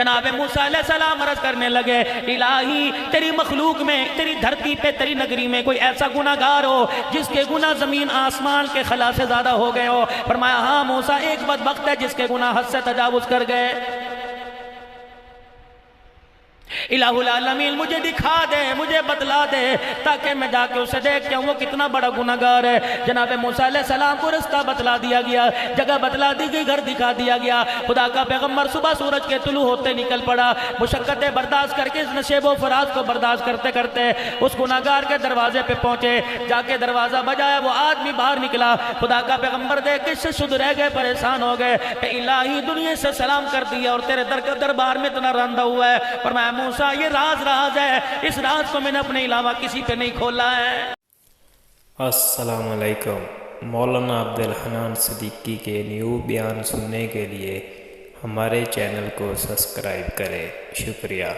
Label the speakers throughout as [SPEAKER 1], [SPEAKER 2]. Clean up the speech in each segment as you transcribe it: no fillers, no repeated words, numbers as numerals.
[SPEAKER 1] جناب موسیٰ علیہ السلام عرض کرنے لگے الہی تیری مخلوق میں، تیری دھرتی پہ، تیری نگری میں کوئی ایسا گناہگار ہو جس کے گناہ زمین آسمان کے خلا سے زیادہ ہو گئے ہو؟ فرمایا ہاں موسیٰ، ایک بدبخت ہے جس کے گناہ حد سے تجاوز کر گئے۔ الہ العالمین مجھے دکھا دے، مجھے بتلا دے تاکہ میں جا کے اسے دیکھ کے وہ کتنا بڑا گناہگار ہے۔ جناب موسیٰ علیہ السلام کو رستہ بتلا دیا گیا، جگہ بتلا دی گئی، گھر دکھا دیا گیا۔ خدا کا پیغمبر صبح سورج کے طلوع ہوتے نکل پڑا، مشقتیں برداشت کر کے اس نشیب و فراز کو برداشت کرتے کرتے اس گناہگار کے دروازے پہ پہنچے۔ جا کے دروازہ بجایا، وہ آدمی باہر نکلا۔ خدا کا پیغمبر دیکھ کے شد رہ گئے، پریشان ہو گئے کہ الہی دنیا سے سلام کر دیا اور تیرے دربار میں اتنا رندہ ہوا ہے۔ فرمایا موسیٰ یہ راز ہے، اس راز کو میں نے اپنے علاوہ کسی پہ نہیں کھولا ہے۔
[SPEAKER 2] السلام علیکم۔ مولانا عبدالحنان صدیقی کے نیو بیان سننے کے لیے ہمارے چینل کو سبسکرائب کریں۔ شکریہ۔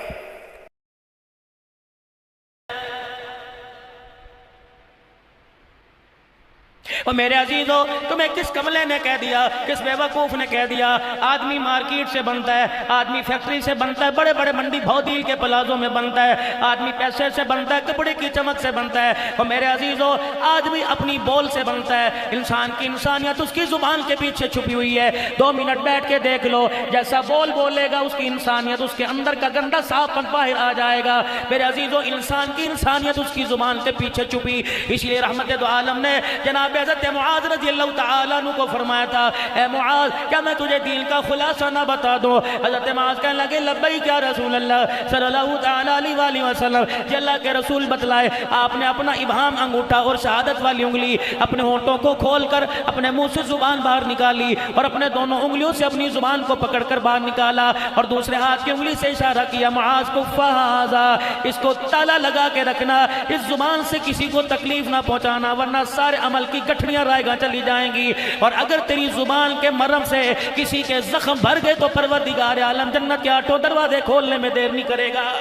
[SPEAKER 1] اور میرے عزیزو، تمہیں کس کملے نے کہہ دیا، کس بے وقوف نے کہہ دیا آدمی مارکیٹ سے بنتا ہے، آدمی فیکٹری سے بنتا ہے، بڑے بڑے منڈی بھودیل کے پلازوں میں بنتا ہے، آدمی پیسے سے بنتا ہے، کپڑے کی چمک سے بنتا ہے۔ اور میرے عزیزو، آدمی اپنی بول سے بنتا ہے۔ انسان کی انسانیت اس کی زبان کے پیچھے چھپی ہوئی ہے۔ 2 منٹ بیٹھ کے دیکھ لو، جیسا بول بولے گا اس کی انسانیت، اس کے اندر کا گندہ صاف پن باہر آ جائے گا۔ میرے عزیزو، انسان کی انسانیت اس کی زبان کے پیچھے چھپی، اس لیے رحمت دو عالم نے جناب حضرت معاذ رضی اللہ تعالیٰ عنہ کو فرمایا تھا، اے معاذ کیا میں تجھے دین کا خلاصہ نہ بتا دوں؟ حضرت معاذ کہنے لگے لبیک یا رسول اللہ صلی اللہ تعالیٰ علیہ وسلم، جی اللہ کے رسول بتلائے۔ آپ نے اپنا ابہام انگوٹھا اور شہادت والی انگلی اپنے ہونٹوں کو کھول کر اپنے منہ سے زبان باہر نکالی اور اپنے دونوں انگلیوں سے اپنی زبان کو پکڑ کر باہر نکالا اور دوسرے ہاتھ کی انگلی سے اشارہ کیا، معاذ کف ھذا، اس کو تالا لگا کے رکھنا، اس زبان سے کسی کو تکلیف نہ پہنچانا ورنہ سارے عمل کی گٹھڑیاں رائے گاں چلی جائیں گی، اور اگر تیری زبان کے مرم سے کسی کے زخم بھر گئے تو پروردگار عالم جنت کے 8 دروازے کھولنے میں دیر نہیں کرے گا۔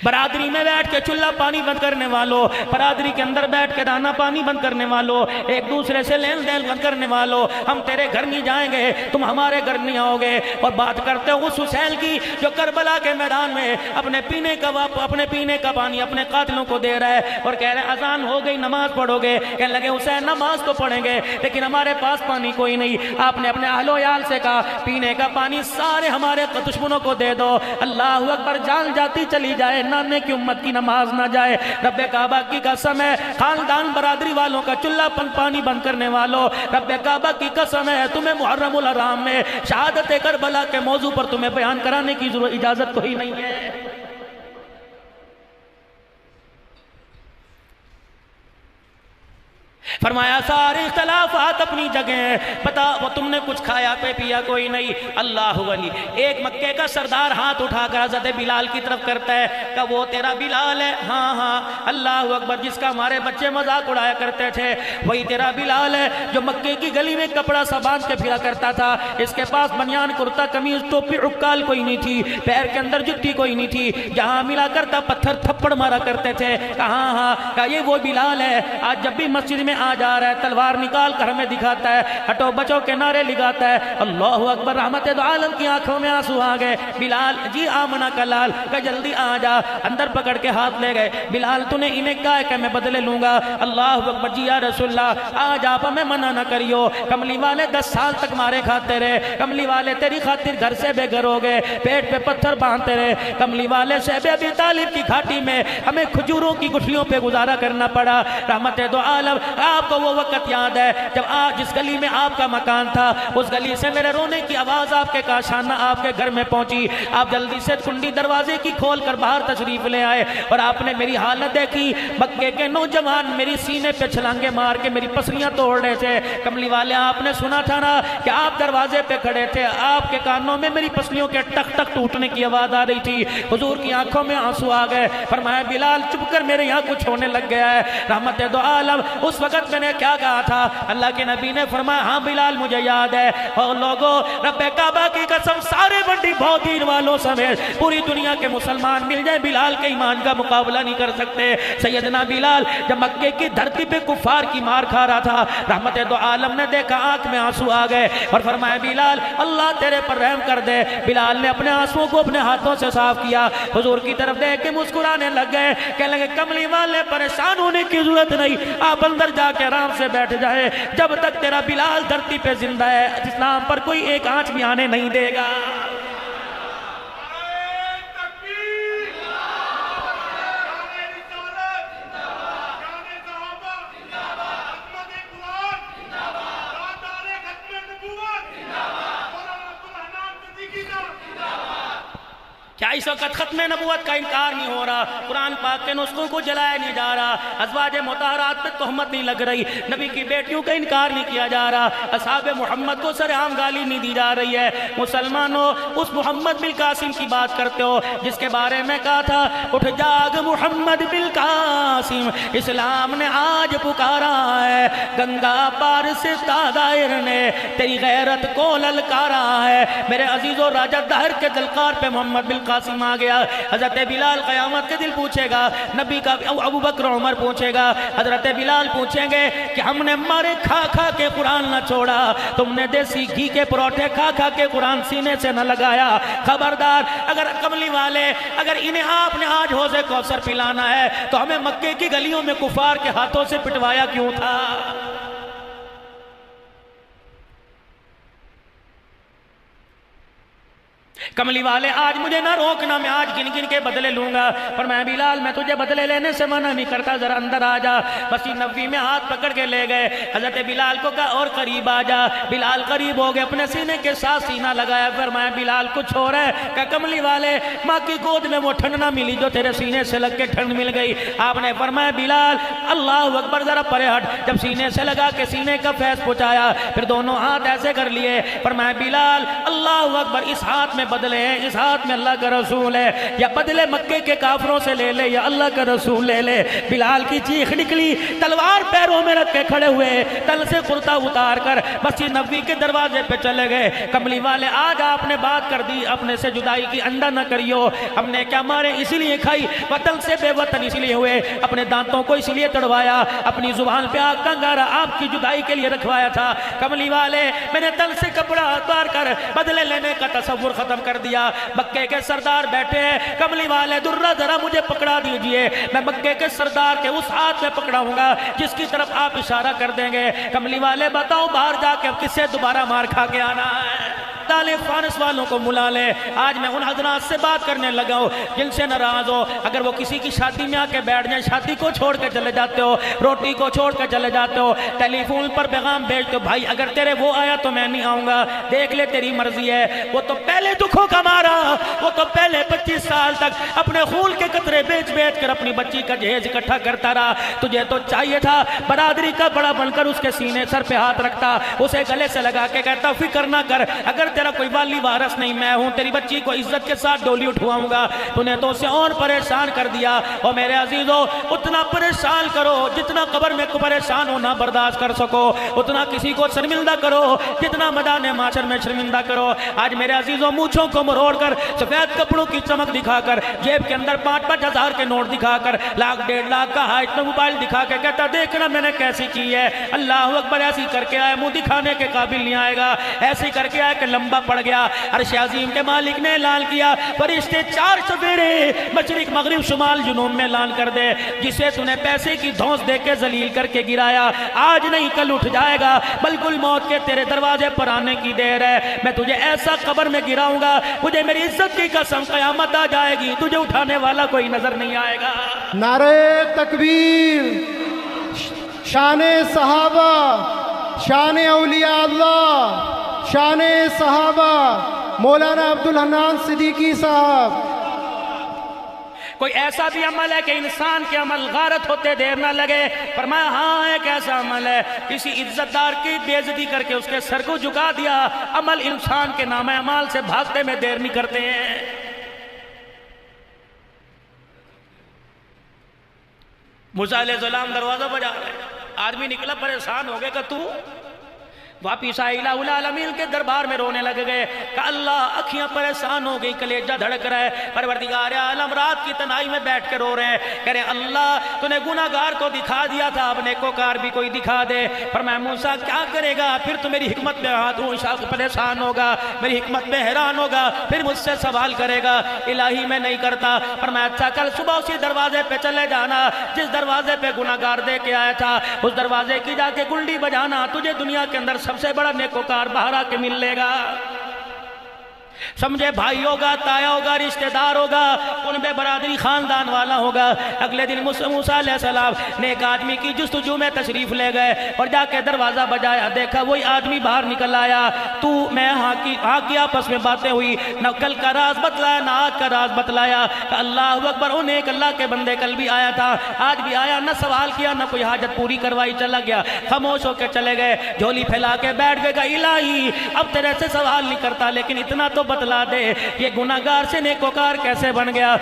[SPEAKER 1] برادری میں بیٹھ کے چولہا پانی بند کرنے والوں، برادری کے اندر بیٹھ کے دانا پانی بند کرنے والوں، ایک دوسرے سے لین دین بند کرنے والوں، ہم تیرے گھر نہیں جائیں گے، تم ہمارے گھر نہیں آؤ گے۔ اور بات کرتے ہو اس حسین کی جو کربلا کے میدان میں اپنے پینے کا پانی اپنے قاتلوں کو دے رہا ہے اور کہہ رہے اذان ہو گئی، نماز پڑھو گے۔ کہنے لگے حسین نماز تو پڑھیں گے لیکن ہمارے پاس پانی کوئی نہیں۔ آپ نے اپنے اہل و عیال سے کہا پینے کا پانی سارے ہمارے دشمنوں کو دے دو۔ اللہ اکبر، جان جاتی چلی جائے، نانے کی امت کی نماز نہ جائے۔ رب کعبہ کی قسم ہے، خاندان برادری والوں کا چولہا پانی بند کرنے والوں، رب کعبہ کی قسم ہے تمہیں محرم الحرام میں شہادت کربلا کے موضوع پر تمہیں بیان کرانے کی اجازت کوئی نہیں ہے۔ فرمایا سارے اختلافات اپنی جگہ ہیں، پتا وہ تم نے کچھ کھایا پہ پیا کوئی نہیں۔ اللہ ولی، ایک مکے کا سردار ہاتھ اٹھا کر حضرت بلال کی طرف کرتا ہے کہ وہ تیرا بلال ہے؟ ہاں ہاں۔ اللہ اکبر، جس کا ہمارے بچے مذاق اڑایا کرتے تھے وہی تیرا بلال ہے جو مکے کی گلی میں کپڑا سا باندھ کے پھرا کرتا تھا، اس کے پاس بنیان کرتا قمیض ٹوپی عکال کوئی نہیں تھی، پیر کے اندر جتی کوئی نہیں تھی، جہاں ملا کرتا پتھر تھپڑ مارا کرتے تھے۔ کہاں ہاں، کہا یہ وہ بلال ہے، آج جب بھی مسجد میں آ جا رہا ہے تلوار نکال کر ہمیں دکھاتا ہے، ہٹو بچو کے نعرے لگاتا ہے۔ اللہ اکبر، رحمت دو عالم کی آنکھوں میں آنسو آ گئے۔ بلال جی آمنہ کا لال، کہ جلدی آ جا، اندر پکڑ کے ہاتھ لے گئے۔ بلال تو نے انہیں کہا ہے کہ میں بدلے لوں گا۔ اللہ اکبر، جی یا رسول اللہ آج آپ ہمیں منع نہ کریو، کملی والے 10 سال تک مارے کھاتے رہے، کملی والے تیری خاطر گھر سے بے گھر ہو گئے، پیٹ پہ پتھر باندھتے رہے، کملی والے شعب ابی طالب کی گھاٹی میں ہمیں کھجوروں کی گٹھلیوں پہ گزارا کرنا پڑا۔ رحمت دو عالم، آپ کو وہ وقت یاد ہے جب جس گلی میں آپ کا مکان تھا اس گلی سے میرے رونے کی آواز آپ کے کاشانہ آپ کے گھر میں پہنچی، آپ جلدی سے کنڈی دروازے کی کھول کر باہر تشریف لے آئے اور آپ نے میری حالت دیکھی، مکے کے نوجوان میری سینے پہ چھلانگے مار کے میری پسلیاں توڑ رہے تھے۔ کملی والے آپ نے سنا تھا نا کہ آپ دروازے پہ کھڑے تھے، آپ کے کانوں میں میری پسلیوں کے ٹک ٹک ٹوٹنے کی آواز آ رہی تھی، حضور کی آنکھوں میں آنسو آ گئے۔ فرمایا بلال چپ کر، میرے یہاں کچھ ہونے لگ گیا ہے۔ رحمت دو عالم، اس وقت میں نے کیا کہا تھا؟ اللہ کے نبی نے فرمایا ہاں بلال مجھے یاد ہے۔ اور لوگوں رب کعبہ کی قسم سارے بڑی بہت دین والوں سمیت پوری دنیا کے مسلمان مل جائیں بلال کے ایمان کا مقابلہ نہیں کر سکتے۔ سیدنا بلال جب مکے کی دھرتی پہ کفار کی مار کھا رہا تھا، رحمت دو عالم نے دیکھا آنکھ میں آنسو آ گئے اور فرمایا بلال اللہ تیرے پر رحم کر دے۔ بلال نے اپنے آنسوؤں کو اپنے ہاتھوں سے صاف کیا، حضور کی طرف دیکھ کے مسکرانے لگ گئے، کہنے لگے کملی والے پریشان ہونے کی ضرورت نہیں، آپ اندر جا کے آرام سے بیٹھ جائے، جب تک تیرا بلال دھرتی پہ زندہ ہے اسلام پر کوئی ایک آنچ بھی آنے نہیں دے گا۔ کیا اس وقت ختم نبوت کا انکار نہیں ہو رہا؟ قرآن پاک کے نسخوں کو جلایا نہیں جا رہا، ازواج مطہرات پہ تہمت نہیں لگ رہی، نبی کی بیٹیوں کا انکار نہیں کیا جا رہا، اصحاب محمد کو سرعام گالی نہیں دی جا رہی ہے۔ مسلمانوں اس محمد بالقاسم کی بات کرتے ہو جس کے بارے میں کہا تھا اٹھ جاگ محمد بالقاسم، اسلام نے آج پکارا ہے، گنگا پار سے دائر نے تیری غیرت کو للکارا ہے۔ میرے عزیزو راجہ دہر کے دلکار پہ محمد بالقاسم آ گیا۔ حضرت بلال قیامت کے دل پوچھے گا، نبی کا ابو بکر عمر پوچھے گا، حضرت بلال پوچھیں گے کہ ہم نے مارے کھا کھا کے قرآن نہ چھوڑا، تم نے دیسی گھی کے پروٹھے کھا کھا کے قرآن سینے سے نہ لگایا، خبردار اگر کملی والے اگر انہیں آپ نے آج حوض کوثر پلانا ہے تو ہمیں مکے کی گلیوں میں کفار کے ہاتھوں سے پٹوایا کیوں تھا؟ کملی والے آج مجھے نہ روکنا، میں آج گن گن کے بدلے لوں گا، پر میں بلال میں تجھے بدلے لینے سے منع نہیں کرتا، ذرا اندر آ جا۔ مسجد نبوی میں ہاتھ پکڑ کے لے گئے، حضرت بلال کو کہا اور قریب آ جا۔ بلال قریب ہو گئے، اپنے سینے کے ساتھ سینہ لگایا، فرمایا بلال کچھ ہو رہا ہے؟ کہ کملی والے ماں کی گود میں وہ ٹھنڈ نہ ملی جو تیرے سینے سے لگ کے ٹھنڈ مل گئی۔ آپ نے فرمایا بلال اللہ اکبر ذرا پرے ہٹ، جب سینے سے لگا کے سینے کا فیض پہنچایا، پھر دونوں ہاتھ ایسے کر لیے، فرمایا بلال اللہ اکبر، اس ہاتھ میں بدلے ہیں، اس ہاتھ میں اللہ کا رسول ہے، یا بدلے مکے کے کافروں سے لے لے یا اللہ کا رسول لے لے۔ بلال کی چیخ نکلی، تلوار پیروں میں رکھ کے کھڑے ہوئے، تل سے کرتا اتار کر مسجد نبوی کے دروازے پہ چلے گئے۔ کملی والے آج آپ نے بات کر دی، اپنے سے جدائی کی انڈا نہ کریو، ہم نے کیا مارے اس لیے کھائی، وطن سے بے وطن اس لیے ہوئے، اپنے دانتوں کو اس لیے تڑوایا، اپنی زبان پہ آگ کا انگارہ آپ کی جدائی کے لیے رکھوایا تھا۔ کملی والے میں نے تل سے کپڑا اتار کر بدلے لینے کا تصور ختم کر دیا۔ مکے کے سردار بیٹھے ہیں، کملی والے درہ ذرا مجھے پکڑا دیجئے، میں مکے کے سردار کے اس ہاتھ میں پکڑاؤں گا جس کی طرف آپ اشارہ کر دیں گے۔ کملی والے بتاؤ باہر جا کے اب کس سے دوبارہ مار کھا کے آنا ہے؟ فارس والوں کو ملا لے، آج میں ان حضرات سے بات کرنے لگا ہوں جن سے ناراض ہو، اگر وہ کسی کی شادی میں آ کے بیٹھ جائیں، شادی کو چھوڑ کے چلے جاتے ہو، روٹی کو چھوڑ کے چلے جاتے ہو، ٹیلی فون پر پیغام بھیجتے ہو بھائی اگر تیرے وہ آیا تو میں نہیں آؤں گا، دیکھ لے تیری مرضی ہے۔ وہ تو پہلے دکھوں کا مارا، وہ تو پہلے 25 سال تک اپنے خون کے قطرے بیچ بیچ کر اپنی بچی کا جہیز اکٹھا کرتا رہا، تجھے تو چاہیے تھا برادری کا بڑا بن کر اس کے سینے سر پہ ہاتھ رکھتا، اسے گلے سے لگا کے کہتا فکر نہ کر، اگر تیرا کوئی والی وارث نہیں میں ہوں، تیری بچی کو عزت کے ساتھ ڈولی اٹھواؤں گا، تو نے تو اسے اور پریشان کر دیا۔ اور میرے عزیزو اتنا پریشان کرو جتنا قبر میں پریشان ہونا برداشت کر سکو، اتنا کسی کو شرمندہ کرو جتنا میدان محشر میں شرمندہ کرو۔ آج میرے عزیزو مونچھوں کو مروڑ کر، سفید کپڑوں کی چمک دکھا کر، جیب کے اندر 5-5 ہزار کے نوٹ دکھا کر، 1,00,000 1,50,000 کا ہائٹ میں موبائل دکھا کے کہتا دیکھنا میں نے کیسی کی ہے، اللہ اکبر ایسی کر کے آئے منہ دکھانے کے قابل نہیں آئے گا، ایسی کر کے آئے کہ لمبا پڑ گیا۔ عرش عظیم کے مالک نے اعلان کیا فرشتے 4 سفیرے مشرق مغرب شمال جنوب میں اعلان کر دے، جسے تو نے پیسے کی دھونس دے کے ذلیل کر کے گرایا آج نہیں کل اٹھ جائے گا، بالکل موت کے تیرے دروازے پر آنے کی دیر ہے، میں تجھے ایسا قبر میں گراؤں گا مجھے میری عزت کی قسم قیامت آ جائے گی تجھے اٹھانے والا کوئی نظر نہیں آئے گا۔
[SPEAKER 3] نعرہ تکبیر، شان صحابہ، شان اولیاء اللہ، شان صحابہ، مولانا عبدالحنان صدیقی صاحب۔
[SPEAKER 1] کوئی ایسا بھی عمل ہے کہ انسان کے عمل غارت ہوتے دیر نہ لگے؟ فرمایا ہاں ایک ایسا عمل ہے، کسی عزت دار کی بے عزتی کر کے اس کے سر کو جھکا دیا، عمل انسان کے نام اعمال سے بھاگتے میں دیر نہیں کرتے ہیں۔ موسیٰ علیہ السلام دروازہ بجا رہے ہیں، آدمی نکلا پریشان ہو گئے کہ تو واپس آئے الہ العالمین کے دربار میں رونے لگ گئے کہ اللہ اکھیاں پریشان ہو گئی، کلیجہ دھڑک رہا ہے، پروردگار عالم رات کی تنہائی میں بیٹھ کے رو رہے ہیں، کہہ رہے اللہ تو نے گناہگار کو دکھا دیا تھا، اب نیکوکار بھی کوئی دکھا دے۔ فرمایا موسیٰ کیا کرے گا؟ پھر تو میری حکمت میں پریشان ہوگا، میری حکمت میں حیران ہوگا، پھر مجھ سے سوال کرے گا۔ الہی میں نہیں کرتا۔ فرمایا اچھا کل صبح اسی دروازے پہ چلے جانا جس دروازے پہ گناہگار دے کے آیا تھا، اس دروازے کی جا کے کنڈی بجانا، تجھے دنیا کے اندر سب سے بڑا نیکوکار باہر آ کے مل لے گا۔ سمجھے بھائی ہوگا، تایا ہوگا، رشتہ دار ہوگا، ان میں برادری خاندان والا ہوگا۔ اگلے دن موسیٰ علیہ السلام نے ایک آدمی کی جستجو میں تشریف لے گئے اور جا کے دروازہ بجایا، دیکھا وہی آدمی باہر نکل آیا۔ تو میں ہاں کی آپس میں باتیں ہوئی، نہ کل کا راز بتلایا نہ آج کا راز بتلایا کہ اللہ اکبر، انہیں ایک اللہ کے بندے کل بھی آیا تھا آج بھی آیا، نہ سوال کیا نہ کوئی حاجت پوری کروائی، چلا گیا، خاموش ہو کے چلے گئے، جھولی پھیلا کے بیٹھ گئے کہ الہی اب تیرے سے سوال نہیں کرتا لیکن اتنا تو بتلا دے یہ گناہگار سے نیکوکار کیسے بن گیا۔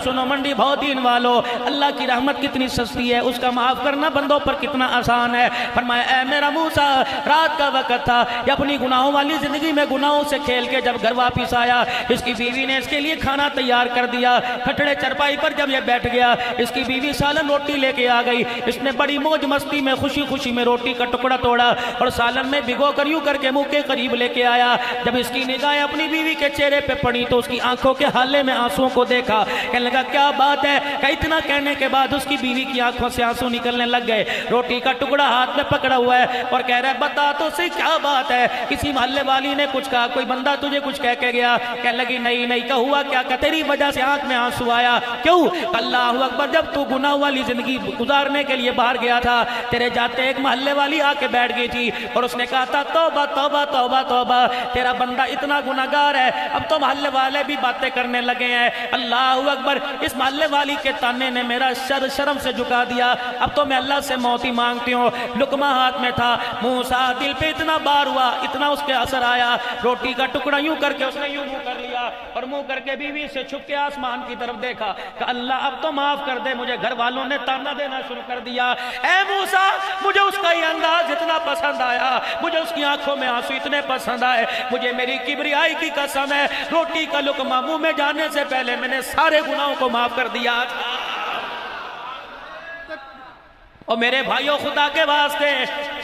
[SPEAKER 1] سنو منڈی بہت دین والو، اللہ کی رحمت کتنی سستی ہے، اس کا معاف کرنا بندوں پر کتنا آسان ہے۔ فرمایا اے میرا موسیٰ، رات کا وقت تھا، یہ اپنی گناہوں والی زندگی میں گناہوں سے کھیل کے جب گھر واپس آیا، اس کی بیوی نے اس کے لیے کھانا تیار کر دیا۔ کھٹڑے چرپائی پر جب یہ بیٹھ گیا، اس کی بیوی سالن روٹی لے کے آ گئی، اس نے بڑی موج مستی میں خوشی میں روٹی کا ٹکڑا توڑا اور سالن میں بھگو کر یوں کر کے منہ کے قریب لے کے آیا۔ جب اس کی نگاہیں اپنی بیوی کے چہرے پہ پڑی تو اس کی آنکھوں کے حالے میں آنسوں کو دیکھا، کہنے لگا کیا بات ہے؟ کہ اتنا کہنے کے بعد اس کی بیوی کی آنکھوں سے آنسو نکلنے لگ گئے، روٹی کا ٹکڑا ہاتھ میں پکڑا ہوا ہے اور کہہ رہا ہے بتا تو صحیح کیا بات ہے؟ کسی محلے والی نے کچھ کہا، کوئی بندہ تجھے کچھ کہہ کے گیا؟ کہنے لگی نہیں کہ ہوا کیا کہ تیری وجہ سے آنکھ میں آنسو آیا۔ کیوں؟ اللہ اکبر، جب تو گناہ والی زندگی گزارنے کے لیے باہر گیا تھا، تیرے جاتے ایک محلے والی آ کے بیٹھ گئی تھی اور اس نے کہا تھا توبہ توبہ توبہ توبہ، تیرا بندہ اتنا گناہگار ہے، اب تو محلے والے بھی باتیں کرنے لگے ہیں۔ اللہ اکبر، اس محلے والی کے تانے نے میرا شرم سے جھکا دیا، اب تو میں اللہ سے موت ہی مانگتی ہوں۔ لقمہ ہاتھ میں تھا، موسیٰ دل پہ اتنا بار ہوا، اتنا اس کے اثر آیا، روٹی کا ٹکڑا یوں کر کے اس نے یوں منہ کر لیا اور منہ کر کے بیوی سے چھپ کے آسمان کی طرف دیکھا کہ اللہ اب تو معاف کر دے، مجھے گھر والوں نے تانا دینا شروع کر دیا۔ اے موسیٰ، مجھے اس کا یہ انداز اتنا پسند آیا، مجھے اس کی آنکھوں میں آنسو اتنے پسند آئے، مجھے میری کبریائی کی قسم ہے، روٹی کا لقمہ منہ میں جانے سے پہلے میں نے سارے گناہوں کو معاف کر دیا تھا۔ اور میرے بھائیوں، خدا کے واسطے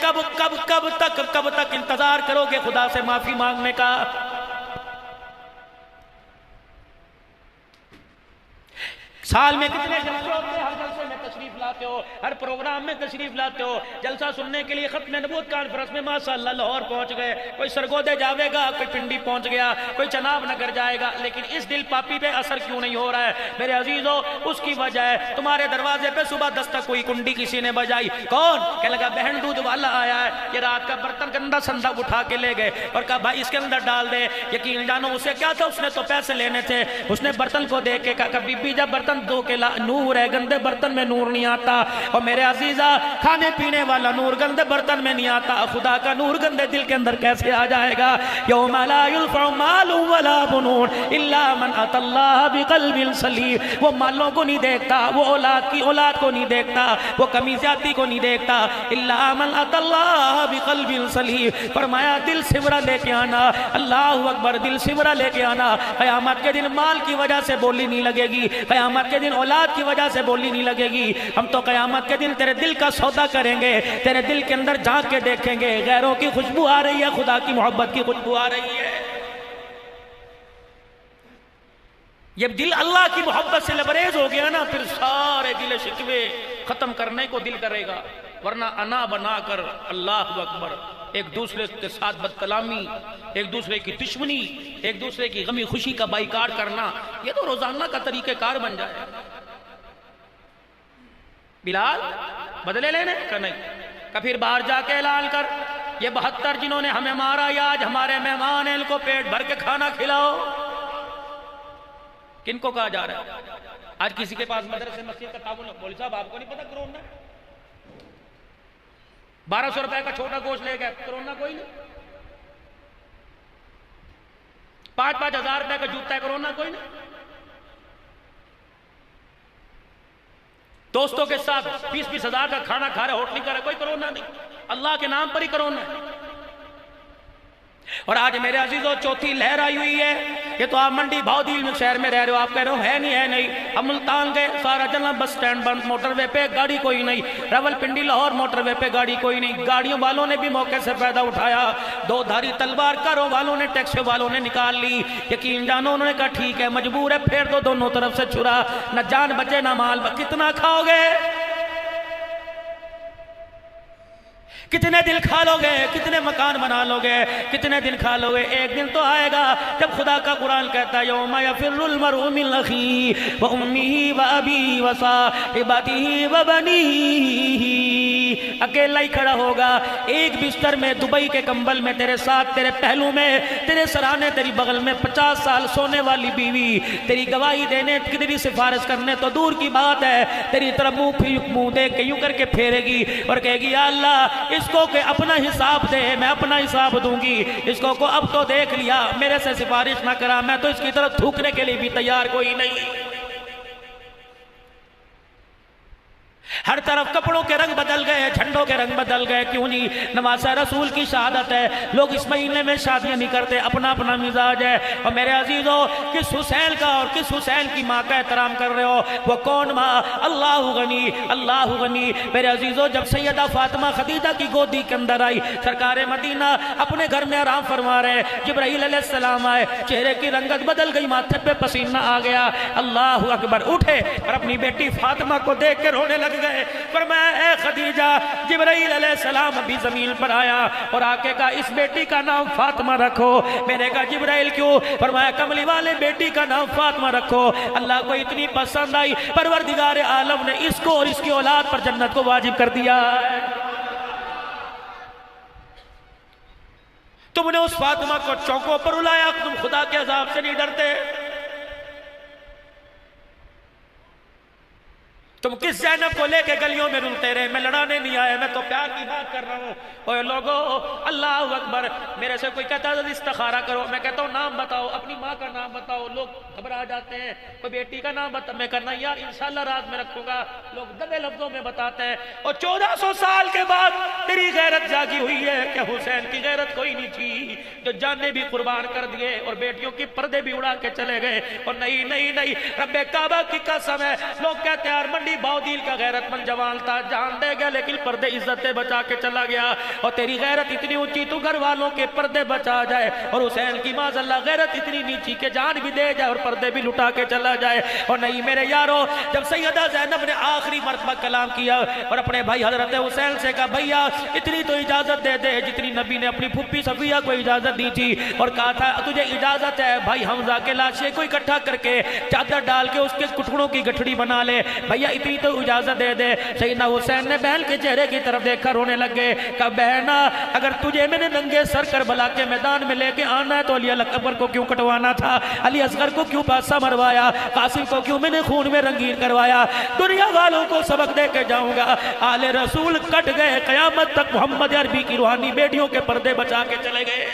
[SPEAKER 1] کب تک انتظار کرو گے خدا سے معافی مانگنے کا؟ سال میں کتنے جلسے ہوتے ہیں؟ ہر جلسے میں تشریف لاتے ہو، ہر پروگرام میں تشریف لاتے ہو، جلسہ سننے کے لیے ختم نبوت کانفرنس میں ماشاءاللہ لاہور پہنچ گئے، کوئی سرگودے جاوے گا، کوئی پنڈی پہنچ گیا، کوئی چناب نگر جائے گا، لیکن اس دل پاپی پہ اثر کیوں نہیں ہو رہا ہے؟ میرے عزیزو، اس کی وجہ ہے تمہارے دروازے پہ صبح دستک ہوئی، کنڈی کسی نے بجائی، کون؟ کہنے لگا بہن دودھ والا آیا ہے، یہ رات کا برتن گندا سندا اٹھا کے لے گئے اور کہا بھائی اس کے اندر ڈال دے۔ یقین جانو اسے کیا تھا، اس نے تو پیسے لینے تھے، اس نے برتن کو دیکھ کے کہا بی بی جب برتن دو کے نور ہے، گندے برتن میں نور نہیں آتا۔ اور میرے عزیزہ، کھانے پینے والا نور گندے برتن میں نہیں آتا، خدا کا نور گندے دل کے اندر کیسے آ جائے گا؟ یوم لا ينفع مال ولا بنون الا من اتى الله بقلب سلیم۔ وہ مالوں کو نہیں دیکھتا، وہ اولاد کو نہیں دیکھتا، وہ کمی زیادتی کو نہیں دیکھتا، الا من اتى الله بقلب سلیم۔ فرمایا دل سمرا لے کے آنا، اللہ اکبر، دل سمرا لے کے آنا۔ قیامت کے دن مال کی وجہ سے بولی نہیں لگے گی، قیامت کے دن اولاد کی وجہ سے بولی نہیں لگے گی۔ ہم تو قیامت کے دن تیرے دل کا سودا کریں گے، تیرے دل کے اندر جھانک کے دیکھیں گے، غیروں کی خوشبو آ رہی ہے، خدا کی محبت کی خوشبو آ رہی ہے۔ یہ دل اللہ کی محبت سے لبریز ہو گیا نا، پھر سارے گلے شکوے ختم کرنے کو دل کرے گا، ورنہ انا بنا کر اللہ اکبر ایک دوسرے کے ساتھ بد کلامی، ایک دوسرے کی دشمنی، ایک دوسرے کی غمی خوشی کا بائیکاٹ کرنا، یہ تو روزانہ کا طریقہ کار بن جائے۔ بلال بدلے لینے کا نہیں، کہ پھر باہر جا کے اعلان کر یہ 72 جنہوں نے ہمیں مارا یا آج ہمارے مہمان ہیں، ان کو پیٹ بھر کے کھانا کھلاؤ۔ کن کو کہا جا رہا ہے؟ آج کسی کے پاس مدرسے مسجد کا تعاون، مولوی صاحب آپ کو نہیں پتا کرونا 1200 روپے کا چھوٹا گوشت لے گئے، کرونا کوئی نہیں۔ 5-5 ہزار روپے کا جوتا ہے، کرونا کوئی نہیں۔ دوستوں کے ساتھ 20-20 ہزار کا کھانا کھا رہے، ہوٹل نہیں کر رہے، کوئی کرونا نہیں، اللہ کے نام پر ہی کرونا ہے۔ اور آج میرے عزیزوں چوتھی لہر آئی ہوئی ہے۔ یہ تو آپ منڈی بھاؤدیل میں شہر میں رہ رہے ہو، آپ کہہ رہے ہو ہے نہیں۔ اب ملتان گئے، سارا جلنا بس سٹینڈ بند، موٹر وے پہ گاڑی کوئی نہیں، راول پنڈی لاہور موٹر وے پہ گاڑی کوئی نہیں۔ گاڑیوں والوں نے بھی موقع سے فائدہ اٹھایا، دو دھاری تلوار کاروں والوں نے، ٹیکسی والوں نے نکال لی۔ یقین جانو انہوں نے کہا ٹھیک ہے مجبور ہے، پھیر دو دونوں طرف سے چھرا، نہ جان بچے نہ مال، کتنا کھاؤ گے، کتنے دل کھا لو گے، کتنے مکان بنا لو گے، کتنے دن کھا لو گے۔ ایک دن تو آئے گا جب خدا کا قرآن کہتا ہے یوم یفر المرء من اخیہ وامہ وابیہ وصاحبتہ وبنیہ، اکیلا ہی کھڑا ہوگا ایک بستر میں، دبئی کے کمبل میں، تیرے ساتھ، تیرے پہلو میں، تیرے سرانے، تیری بغل میں 50 سال سونے والی بیوی، تیری گواہی دینے، تیری سفارش کرنے تو دور کی بات ہے، تیری طرف منہ دیکھ کے یوں کر کے پھیرے گی اور کہے گی یا اللہ اس کو کہ اپنا حساب دے، میں اپنا حساب دوں گی، اس کو اب تو دیکھ لیا، میرے سے سفارش نہ کرا، میں تو اس کی طرف تھوکنے کے لیے بھی تیار کوئی نہیں۔ ہر طرف کپڑوں کے رنگ بدل گئے، جھنڈوں کے رنگ بدل گئے، کیوں جی نماز رسول کی شہادت ہے، لوگ اس مہینے میں شادیاں نہیں کرتے، اپنا اپنا مزاج ہے۔ اور میرے عزیزوں کس حسین کا اور کس حسین کی ماں کا احترام کر رہے ہو، وہ کون ماں؟ اللہ غنی، اللہ غنی۔ میرے عزیزوں جب سیدہ فاطمہ خدیجہ کی گودی کے اندر آئی، سرکار مدینہ اپنے گھر میں آرام فرما رہے، جبرائیل علیہ السلام آئے، چہرے کی رنگت بدل گئی، ماتھے پہ پسینہ آ گیا، اللہ اکبر، اٹھے اور اپنی بیٹی فاطمہ کو دیکھ کے رونے لگ گئے۔ فرمایا اے خدیجہ، جبرائیل علیہ السلام ابھی زمین پر آیا اور آ کے کہا اس بیٹی کا نام فاطمہ رکھو۔ میں نے کہا جبرائیل کیوں؟ فرمایا کملی والے بیٹی کا نام فاطمہ رکھو، اللہ کو اتنی پسند آئی، پروردگار عالم نے اس کو اور اس کی اولاد پر جنت کو واجب کر دیا ہے۔ تم نے اس فاطمہ کو چوکوں پر الایا، تم خدا کے عذاب سے نہیں ڈرتے؟ تم کس زینب کو لے کے گلیوں میں رلتے رہے؟ میں لڑانے نہیں آیا، میں تو پیار کی بات کر رہا ہوں۔ اوے لوگو اللہ اکبر، میرے سے کوئی کہتا ہے استخارہ کرو، میں کہتا ہوں نام بتاؤ، اپنی ماں کا نام بتاؤ، لوگ گھبرا جاتے ہیں۔ کوئی بیٹی کا نام بتا، میں کہنا یار انشاءاللہ رات میں رکھوں گا، لوگ دبے لفظوں میں بتاتے ہیں۔ اور 1400 سال کے بعد تیری غیرت جاگی ہوئی ہے کہ حسین کی غیرت کوئی نہیں تھی، جو جانے بھی قربان کر دیے اور بیٹیوں کی پردے بھی اڑا کے چلے گئے۔ اور نہیں، رب کعبہ کی قسم ہے، لوگ کہتے ہیں منڈی بھاؤدیل کا غیرت مند جوان تھا، جان دے گیا لیکن پردے عزتیں بچا کے چلا گیا۔ اور تیری غیرت اتنی اونچی تو گھر والوں کے پردے بچا جائے، اور حسین کی معاذ اللہ غیرت اتنی نیچی کہ جان بھی دے جائے اور پردے بھی لٹا کے چلا جائے۔ اور نہیں میرے یارو، جب سیدہ زینب نے آخری مرتبہ کلام کیا اور اپنے بھائی حضرت حسین سے کہا بھیا اتنی تو اجازت دے دے جتنی نبی نے اپنی پھپھی صفیہ کو اجازت دی تھی، اور کہا تھا تجھے اجازت ہے بھائی حمزہ کے لاشے کو اکٹھا کر کے چادر ڈال کے اس کے کٹڑوں کی گٹھڑی بنا لے، بھیا اتنی تو اجازت دے دے۔ سیدنا حسین نے بہن کے چہرے کی طرف دیکھا، رونے لگے، کہا بہنا اگر تجھے میں نے ننگے سر کربلا کے میدان میں لے کے آنا ہے تو علی اکبر کو کیوں کٹوانا تھا، علی اصغر کو کیوں پاسا مروایا، قاسم کو کیوں میں نے خون میں رنگین کروایا؟ دنیا والوں کو سبق دے کے جاؤں گا، آل رسول کٹ گئے، قیامت تک محمد عربی کی روحانی بیٹیوں کے پردے بچا کے چلے گئے۔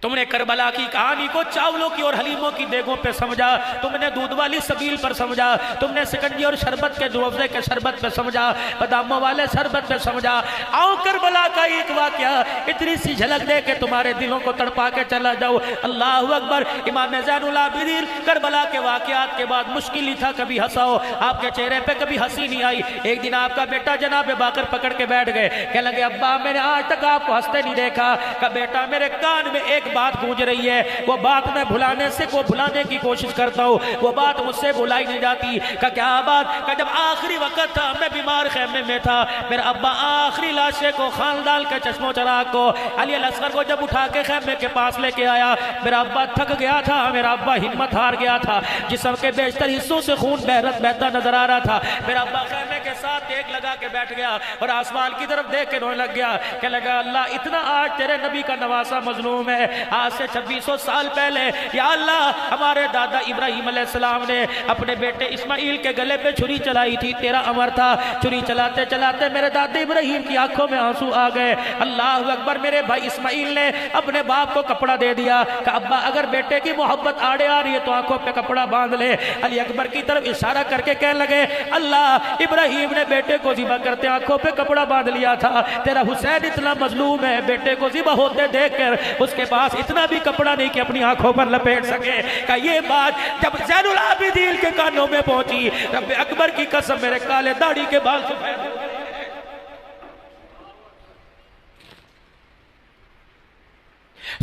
[SPEAKER 1] تم نے کربلا کی کہانی کو چاولوں کی اور حلیموں کی دیگوں پہ سمجھا، تم نے دودھ والی سبیل پر سمجھا، تم نے سکنجی اور شربت کے روزے کے شربت پہ سمجھا، باداموں والے شربت پہ سمجھا۔ آؤ کربلا کا ایک واقعہ اتنی سی جھلک دے کہ تمہارے دلوں کو تڑپا کے چلا جاؤ۔ اللہ اکبر۔ امام زین العابدین کربلا کے واقعات کے بعد مشکل ہی تھا کبھی ہنساؤ، آپ کے چہرے پہ کبھی ہنسی نہیں آئی۔ ایک دن آپ کا بیٹا جناب باقر پکڑ کے بیٹھ گئے، کہنے لگے ابا میں نے آج تک آپ کو ہنستے نہیں دیکھا۔ کہ بیٹا میرے کان میں ایک بات گونج رہی ہے، وہ بات میں بھلانے کی کوشش کرتا ہوں، وہ بات مجھ سے بھلائی نہیں جاتی۔ کہ کیا بات؟ کہ جب آخری وقت تھا میں بیمار خیمے میں تھا، میرا ابا آخری لاشے کو خاندان کے چشم و چراغ کو علی الاصغر کو جب اٹھا کے خیمے کے پاس لے کے آیا، میرا ابا تھک گیا تھا، میرا ابا ہمت ہار گیا تھا، جسم کے بیشتر حصوں سے خون بہتا نظر آ رہا تھا۔ میرا ابا خیمے کے ساتھ دیکھ لگا کے بیٹھ گیا اور آسمان کی طرف دیکھ کے رونے لگ گیا کہ لگا اللہ اتنا آج تیرے نبی کا نواسا مظلوم ہے. آج سے 2600 سال پہلے یا اللہ ہمارے دادا ابراہیم علیہ السلام نے اپنے بیٹے اسماعیل کے گلے پہ چھری چلائی تھی, تیرا امر تھا. چھری چلاتے چلاتے میرے دادا ابراہیم کی آنکھوں میں آنسو آ گئے. اللہ اکبر. میرے بھائی اسماعیل نے اپنے باپ کو کپڑا دے دیا کہ ابا اگر بیٹے کی محبت آڑے آ رہی ہے تو آنکھوں پہ کپڑا باندھ لے. علی اکبر کی طرف اشارہ کر کے کہنے لگے اللہ ابراہیم نے بیٹے کو ذبح کرتے آنکھوں پہ کپڑا باندھ لیا تھا, تیرا حسین اتنا مظلوم ہے بیٹے کو ذبح ہوتے دیکھ کر اس کے پاس اتنا بھی کپڑا نہیں کہ اپنی آنکھوں پر لپیٹ سکے. کہ یہ بات جب زین العابدین کے کانوں میں پہنچی, رب اکبر کی قسم میرے کالے داڑھی کے بال سفید ہو گئے.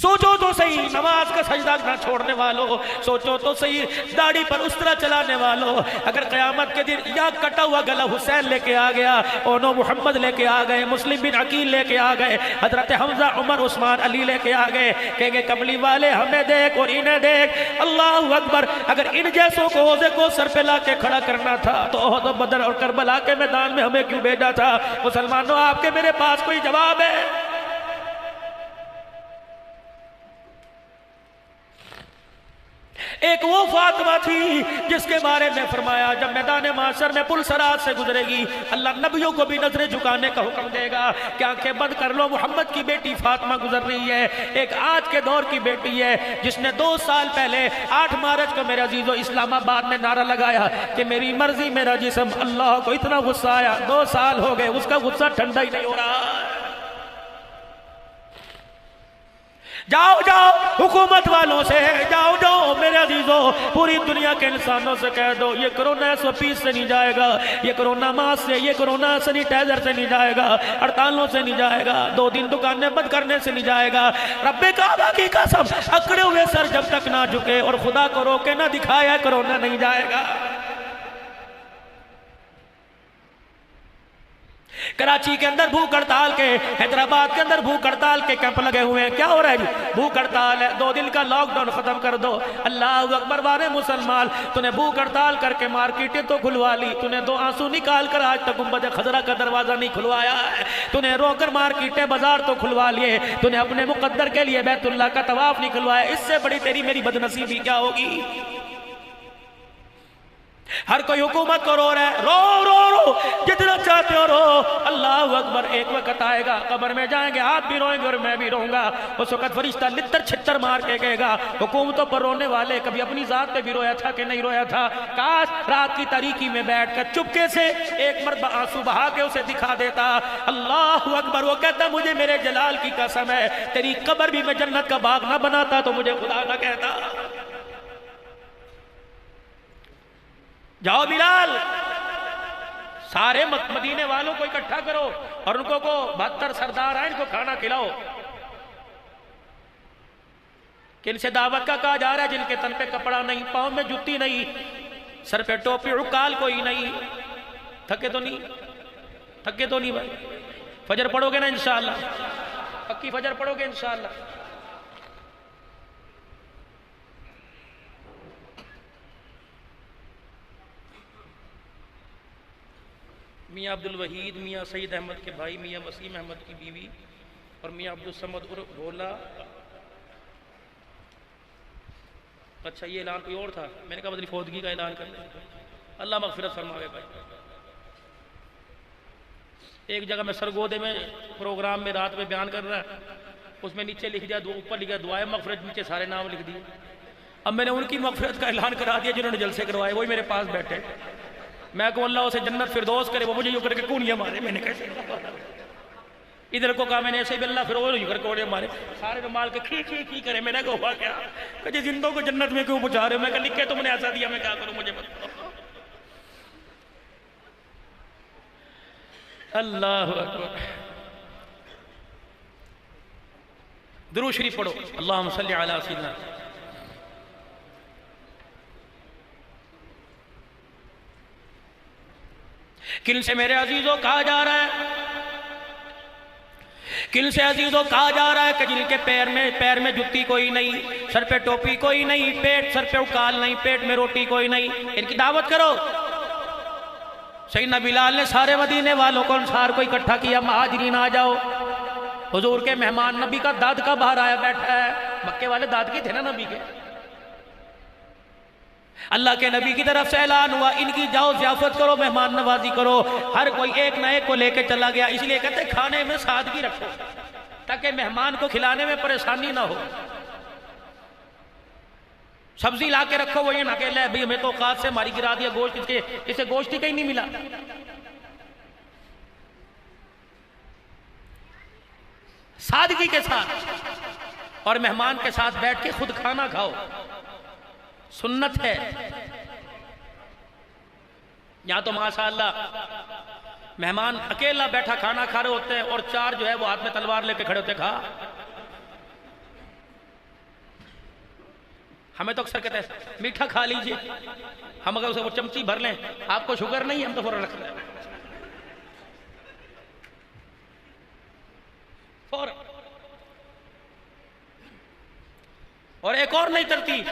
[SPEAKER 1] سوچو تو صحیح نماز کا سجدہ نہ چھوڑنے والوں, سوچو تو صحیح داڑھی پر اس طرح چلانے والوں, اگر قیامت کے دن یا کٹا ہوا گلا حسین لے کے آ گیا, اونو محمد لے کے آ گئے, مسلم بن عقیل لے کے آ گئے, حضرت حمزہ عمر عثمان علی لے کے آ گئے, کہیں گے کملی والے ہمیں دیکھ اور انہیں دیکھ. اللہ اکبر. اگر ان جیسوں کو عوضے کو سر پہ لا کے کھڑا کرنا تھا تو احد و بدر اور کربلا کے میدان میں ہمیں کیوں بھیجا تھا؟ مسلمانوں آپ کے میرے پاس کوئی جواب ہے؟ ایک وہ فاطمہ تھی جس کے بارے میں فرمایا جب میدان معاشر میں پل صراط سے گزرے گی اللہ نبیوں کو بھی نظریں جھکانے کا حکم دے گا کہ آنکھیں بند کر لو, محمد کی بیٹی فاطمہ گزر رہی ہے. ایک آج کے دور کی بیٹی ہے جس نے 2 سال پہلے 8 مارچ کو میرے عزیزو اسلام آباد میں نعرہ لگایا کہ میری مرضی میرا جسم. اللہ کو اتنا غصہ آیا, 2 سال ہو گئے اس کا غصہ ٹھنڈا ہی نہیں ہو رہا. جاؤ جاؤ حکومت والوں سے, جاؤ جاؤ میرے عزیزو پوری دنیا کے انسانوں سے کہہ دو یہ کرونا SOP سے نہیں جائے گا, یہ کرونا ماسک سے, یہ کرونا سینیٹائزر سے نہیں جائے گا, ہڑتالوں سے نہیں جائے گا, 2 دن دکانیں بند کرنے سے نہیں جائے گا. رب کعبہ کی قسم اکڑے ہوئے سر جب تک نہ جھکے اور خدا کو رو کے نہ دکھایا کرونا نہیں جائے گا. کراچی کے اندر بھوک ہڑتال کے, حیدرآباد کے اندر بھوک ہڑتال کے کیمپ لگے ہوئے ہیں. کیا ہو رہا ہے جی؟ بھوک ہڑتال ہے, 2 دن کا لاک ڈاؤن ختم کر دو. اللہ اکبر. وارے مسلمان تو نے بھوک ہڑتال کر کے مارکیٹیں تو کھلوا لی, تو نے 2 آنسو نکال کر آج تک گنبد خضرا کا دروازہ نہیں کھلوایا ہے, تو نے رو کر مارکیٹیں بازار تو کھلوا لیے, تو نے اپنے مقدر کے لیے بیت اللہ کا طواف نہیں کھلوایا. اس سے بڑی تیری میری بدنصیبی کیا ہوگی؟ ہر کوئی حکومت کو رو رہا ہے, رو رو رو جتنا چاہتے ہو رو. اللہ اکبر. ایک وقت آئے گا قبر میں جائیں گے آپ بھی روئیں گے اور میں بھی رہوں گا. اس وقت فرشتہ لتر چھتر مار کے کہے گا حکومتوں پر رونے والے کبھی اپنی ذات پہ بھی رویا تھا کہ نہیں رویا تھا؟ کاش رات کی تاریکی میں بیٹھ کر چپکے سے ایک مرتبہ آنسو بہا کے اسے دکھا دیتا. اللہ اکبر. وہ کہتا مجھے میرے جلال کی قسم ہے تیری قبر بھی میں جنت کا باغ نہ بناتا تو مجھے خدا نہ کہتا. جاؤ بلال, سارے مدینے والوں کو اکٹھا کرو اور ان کو 72 سردار آئے, ان کو کھانا کھلاؤ. کن سے دعوت کا کہا جا رہا ہے جن کے تن پہ کپڑا نہیں, پاؤں میں جوتی نہیں, سر پہ ٹوپی, عقال کوئی نہیں. تھکے تو نہیں بھائی؟ فجر پڑھو گے نا انشاءاللہ؟ پکی فجر پڑھو گے انشاءاللہ؟ میاں عبدالوحید, میاں سید احمد کے بھائی میاں وسیم احمد کی بیوی اور میاں عبدالصمد عرف بھولا. اچھا یہ اعلان کوئی اور تھا, میں نے کہا بدلی فوتگی کا اعلان کر لیں. اللہ مغفرت فرماوے بھائی. ایک جگہ میں سرگودے میں پروگرام میں رات میں بیان کر رہا ہے, اس میں نیچے لکھ دیا, اوپر لکھا دعائے مغفرت, نیچے سارے نام لکھ دیے. اب میں نے ان کی مغفرت کا اعلان کرا دیا جنہوں نے جلسے کروائے, وہی میرے پاس بیٹھے. میں کو اللہ اسے جنت فردوس کرے, وہ مجھے یوں کر کے کونیاں مارے. میں نے کیسے ادھر کو کہا میں نے ایسے بھی اللہ پھر وہ یوں کر کے کونیاں مارے, سارے مال کے کھی کھی کھی کرے. میں نے کہا ہوا کیا؟ کہ جی زندوں کو جنت میں کیوں پہنچا رہے ہو؟ میں کہا لکھ کے تم نے ایسا دیا, میں کیا کروں مجھے بتاؤ. اللہ اکبر. درود شریف پڑھو. اللہم صلی علی سیدنا. کن سے میرے عزیزوں کہا جا رہا ہے, کن سے عزیزوں کہا جا رہا ہے کہ جن کے پیر میں جتی کوئی نہیں, سر پہ ٹوپی کوئی نہیں, سر پہ اکال نہیں, پیٹ میں روٹی کوئی نہیں, ان کی دعوت کرو. سیدنا بلال نے سارے مدینے والوں کو انصار کو اکٹھا کیا، مہاجرین آ جاؤ، حضور کے مہمان نبی کا داد کا باہر آیا بیٹھا ہے، مکے والے داد کی تھے نا نبی کے، اللہ کے نبی کی طرف سے اعلان ہوا ان کی جاؤ ضیافت کرو، مہمان نوازی کرو، ہر کوئی ایک نہ ایک کو لے کے چلا گیا، اس لیے کہتے کھانے میں سادگی رکھو تاکہ مہمان کو کھلانے میں پریشانی نہ ہو، سبزی لا کے رکھو، وہ یہ نہ کہ لے بھئی ہمیں تو اوقات سے ماری گرا دیا گوشت، اسے گوشت ہی کہیں نہیں ملا، سادگی کے ساتھ اور مہمان کے ساتھ بیٹھ کے خود کھانا کھاؤ، سنت ہے۔ یہاں تو ماشاءاللہ مہمان اکیلا بیٹھا کھانا کھا رہے ہوتے ہیں اور چار جو ہے وہ ہاتھ میں تلوار لے کے کھڑے ہوتے، کھا، ہمیں تو اکثر کہتے ہیں میٹھا کھا لیجئے، ہم اگر اسے وہ چمچی بھر لیں، آپ کو شوگر نہیں، ہم تو فوراً رکھ لیں، فوراً۔ اور ایک اور نہیں ترتیب،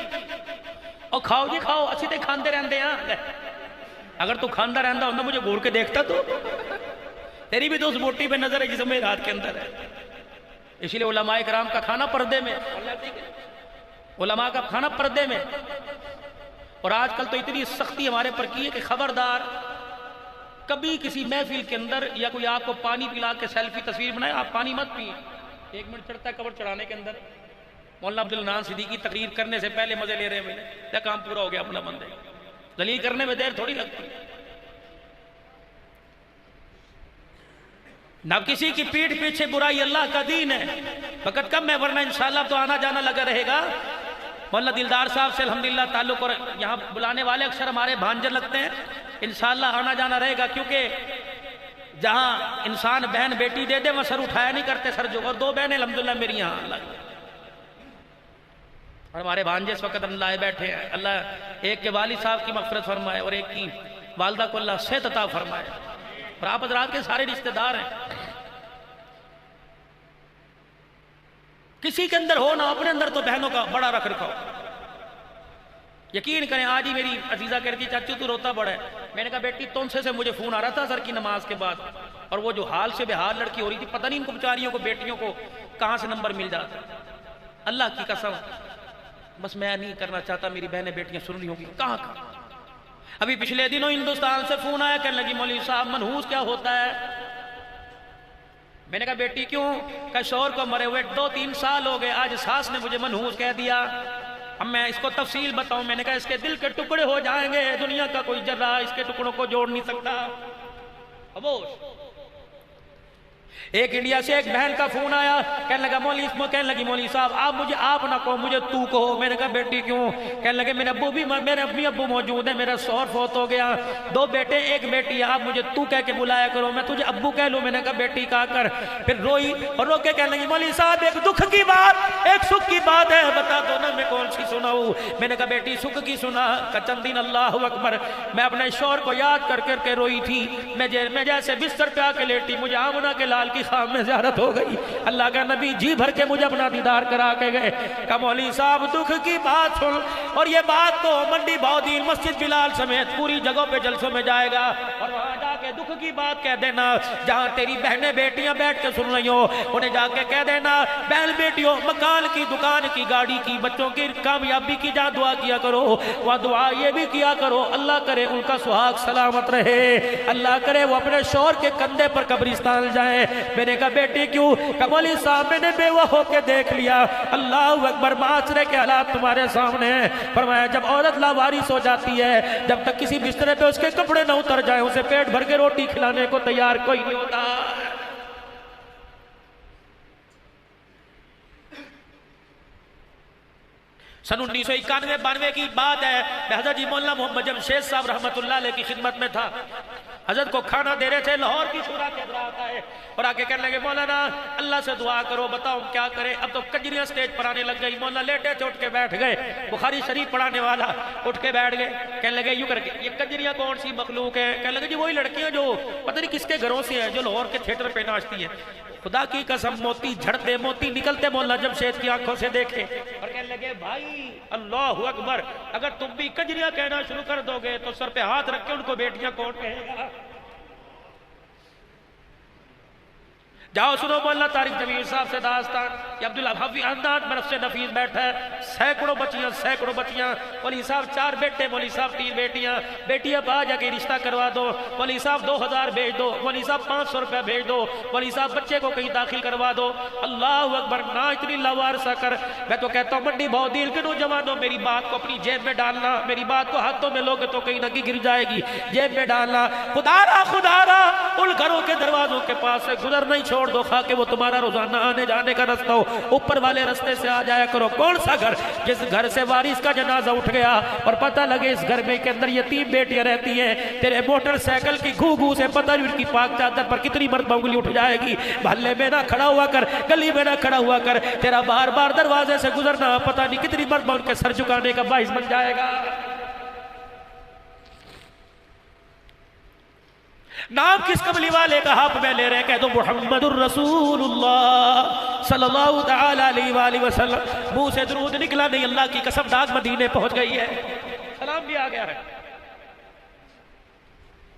[SPEAKER 1] اور کھاؤ جی کھاؤ، اچھی تے کھاندے رہندے ہیں، اگر تو کھاندہ رہندہ ہوندہ مجھے گھور کے دیکھتا تو تیری بھی تو اس موٹی پہ نظر ہے جس میں رات کے اندر ہے، اسی لیے علماء کرام کا کھانا پردے میں، علماء کا کھانا پردے میں، اور آج کل تو اتنی سختی ہمارے پر کی ہے کہ خبردار کبھی کسی محفل کے اندر یا کوئی آپ کو پانی پلا کے سیلفی تصویر بنائے، آپ پانی مت پیئے، 1 منٹ چڑھتا ہے کور چڑھانے کے اندر، مولانا عبدالحنان صدیقی تقریر کرنے سے پہلے مزے لے رہے ہیں، یا کام پورا ہو گیا اپنا بندے، ذلیل کرنے میں دیر تھوڑی لگتی، نہ کسی کی پیٹھ پیچھے برائی، اللہ کا دین ہے، وقت کم ہے ورنہ انشاءاللہ تو آنا جانا لگا رہے گا۔ مولانا دلدار صاحب سے الحمدللہ تعلق، اور یہاں بلانے والے اکثر ہمارے بھانجر لگتے ہیں، انشاءاللہ آنا جانا رہے گا، کیونکہ جہاں انسان بہن بیٹی دے دے وہ سر اٹھایا نہیں کرتے، سر جو، اور 2 بہنیں الحمدللہ میری یہاں، اللہ، اور ہمارے بھانجے اس وقت اللہ بیٹھے ہیں، اللہ ایک کے والد صاحب کی مغفرت فرمائے اور ایک کی والدہ کو اللہ صحت عطا فرمائے، اور آپ حضرات کے سارے رشتہ دار ہیں، کسی کے اندر ہو نہ اپنے اندر تو بہنوں کا بڑا رکھ رکھو، یقین کریں آج ہی میری عزیزہ کہتی چاچو تو روتا بڑا ہے، میں نے کہا بیٹی تونسے سے مجھے فون آ رہا تھا سر کی نماز کے بعد، اور وہ جو حال سے بحال لڑکی ہو رہی تھی، پتہ نہیں ان کو بیچاریوں کو بیٹیوں کو کہاں سے نمبر مل جاتا، اللہ کی قسم بس میں نہیں کرنا چاہتا میری بہنیں بیٹیاں سن رہی ہوں گی، کہاں کہاں، ابھی پچھلے دنوں ہندوستان سے فون آیا کہنے لگی مولوی صاحب منحوس کیا ہوتا ہے، میں نے کہا بیٹی کیوں، کہ شوہر کو مرے ہوئے 2-3 سال ہو گئے، آج ساس نے مجھے منحوس کہہ دیا، اب میں اس کو تفصیل بتاؤں، میں نے کہا اس کے دل کے ٹکڑے ہو جائیں گے، دنیا کا کوئی جرہ اس کے ٹکڑوں کو جوڑ نہیں سکتا، خاموش۔ ایک انڈیا سے ایک بہن کا فون آیا، کہنے لگی مولوی صاحب آپ مجھے آپ نہ کہو مجھے تو کہو، میں نے کہا بیٹی کیوں، کہنے لگے میرے امی ابو موجود ہیں، میرا شوہر فوت ہو گیا، 2 بیٹے 1 بیٹی ہے، آپ مجھے تو کہہ کے بلایا کرو، میں تجھے ابو کہہ لوں، میں نے کہا بیٹی کہا کر، پھر روئی اور رو کے کہنے لگی مولوی صاحب ایک دکھ کی بات ایک سکھ کی بات ہے، بتا دو نا میں کون سی سناؤں، میں نے کہا بیٹی سکھ کی سنا، چند دن اللہ اکبر میں اپنے شوہر کو یاد کر کے روئی تھی، میں جیسے بستر پہ آ کے لیٹی مجھے آمنہ کے لال کی خواب میں زیارت ہو گئی، اللہ کا نبی جی بھر کے مجھے اپنا دیدار کرا کے گئے، کہ مولوی صاحب دکھ کی بات سن، اور یہ بات تو منڈی بہودین مسجد بلال سمیت پوری جگہوں پہ جلسوں میں جائے گا، اور وہاں جا کے دکھ کی بات کہہ دینا، جہاں تیری بہنیں بیٹیاں بیٹھ کے سن رہی ہو انہیں جا کے کہہ دینا بہن بیٹیوں مکان کی دکان کی گاڑی کی بچوں کی کامیابی کی جہاں دعا کیا کرو وہاں دعا یہ بھی کیا کرو اللہ کرے ان کا سہاگ سلامت رہے، اللہ کرے وہ اپنے شوہر کے کندھے پر قبرستان جائیں۔ میں نے کہا بیٹی کیوں، کہ مولوی صاحب میں نے بیوہ ہو کے دیکھ لیا، اللہ اکبر معاشرے کے حالات تمہارے سامنے ہیں، فرمایا جب عورت لاوارث ہو جاتی ہے جب تک کسی بسترے پہ اس کے کپڑے نہ اتر جائیں اسے پیٹ بھر کے روٹی کھلانے کو تیار کوئی نہیں ہوتا۔ سن 1991-92 کی بات ہے، میں حضرت جی مولانا محمد جمشید صاحب رحمت اللہ علیہ کی خدمت میں تھا، حضرت کو کھانا دے رہے تھے، لاہور کی شورا کے حضرات آئے اور آ کے کہنے لگے مولانا اللہ سے دعا کرو بتاؤ کیا کریں، اب تو کجریاں سٹیج پر آنے لگ گئی، مولانا لیٹے تھے اٹھ کے بیٹھ گئے، بخاری شریف پڑھانے والا اٹھ کے بیٹھ گئے، کہنے لگے یوں کر کے یہ کجریاں کون سی مخلوق ہے، کہنے لگے جی وہی لڑکیاں جو پتہ نہیں کس کے گھروں سے ہیں جو لاہور کے تھیٹر پہ ناچتی ہیں، خدا کی قسم موتی جھڑتے موتی نکلتے مولانا جمشید کی آنکھوں سے دیکھے اور کہنے لگے بھائی اللہ اکبر اگر تم بھی کجریاں کہنا شروع کر دو گے تو سر پہ ہاتھ رکھ کے ان کو بیٹیاں کون کہے گا۔ جاؤ سنو مولانا طارق جمیل صاحب سے داستان. یہ عبداللہ حفیظ اندان برف سے نفیس بیٹھا ہے. سینکڑوں بچیاں. مولوی صاحب 4 بیٹے, مولوی صاحب 3 بیٹیاں. بیٹیاں پا جا کے رشتہ کروا دو. مولوی صاحب 2000 بھیج دو. مولوی صاحب 500 روپیہ بھیج دو. مولوی صاحب بچے کو کہیں داخل کروا دو. اللہ اکبر, نہ اتنی لاوارسا کر. میں تو کہتا ہوں منڈی بہودیل کے نوجوانوں, میری بات کو اپنی جیب میں ڈالنا. میری بات کو ہاتھوں میں لوگے تو کہیں نہ گر جائے گی. جیب میں ڈالنا. خدا را ان گھروں کے دروازوں کے پاس سے گزر نہیں چھوڑ دو, خواہ کہ وہ تمہارا روزانہ آنے جانے کا رستہ ہو. اوپر والے رستے سے آ جایا کرو. کون سا گھر جس گھر سے وارث کا جنازہ اٹھ گیا اور پتہ لگے اس گھر میں کے اندر یتیم بیٹیاں رہتی ہیں, تیرے موٹر سائیکل کی گھو سے پتہ نہیں ان کی پاک چادر پر کتنی مرتبہ انگلی اٹھ جائے گی. محلے میں نہ کھڑا ہوا کر, گلی میں نہ کھڑا ہوا کر. تیرا بار بار دروازے سے گزرنا پتہ نہیں کتنی مرتبہ ان کے سر جھکانے کا باعث بن جائے گا. نام کس قبلی والے کا ہاتھ میں لے رہے, کہہ دو محمد الرسول اللہ صلی اللہ تعالی علیہ وآلہ وسلم. منہ سے درود نکلا نہیں, اللہ کی قسم ڈاک مدینے پہنچ گئی ہے. سلام بھی آ گیا ہے.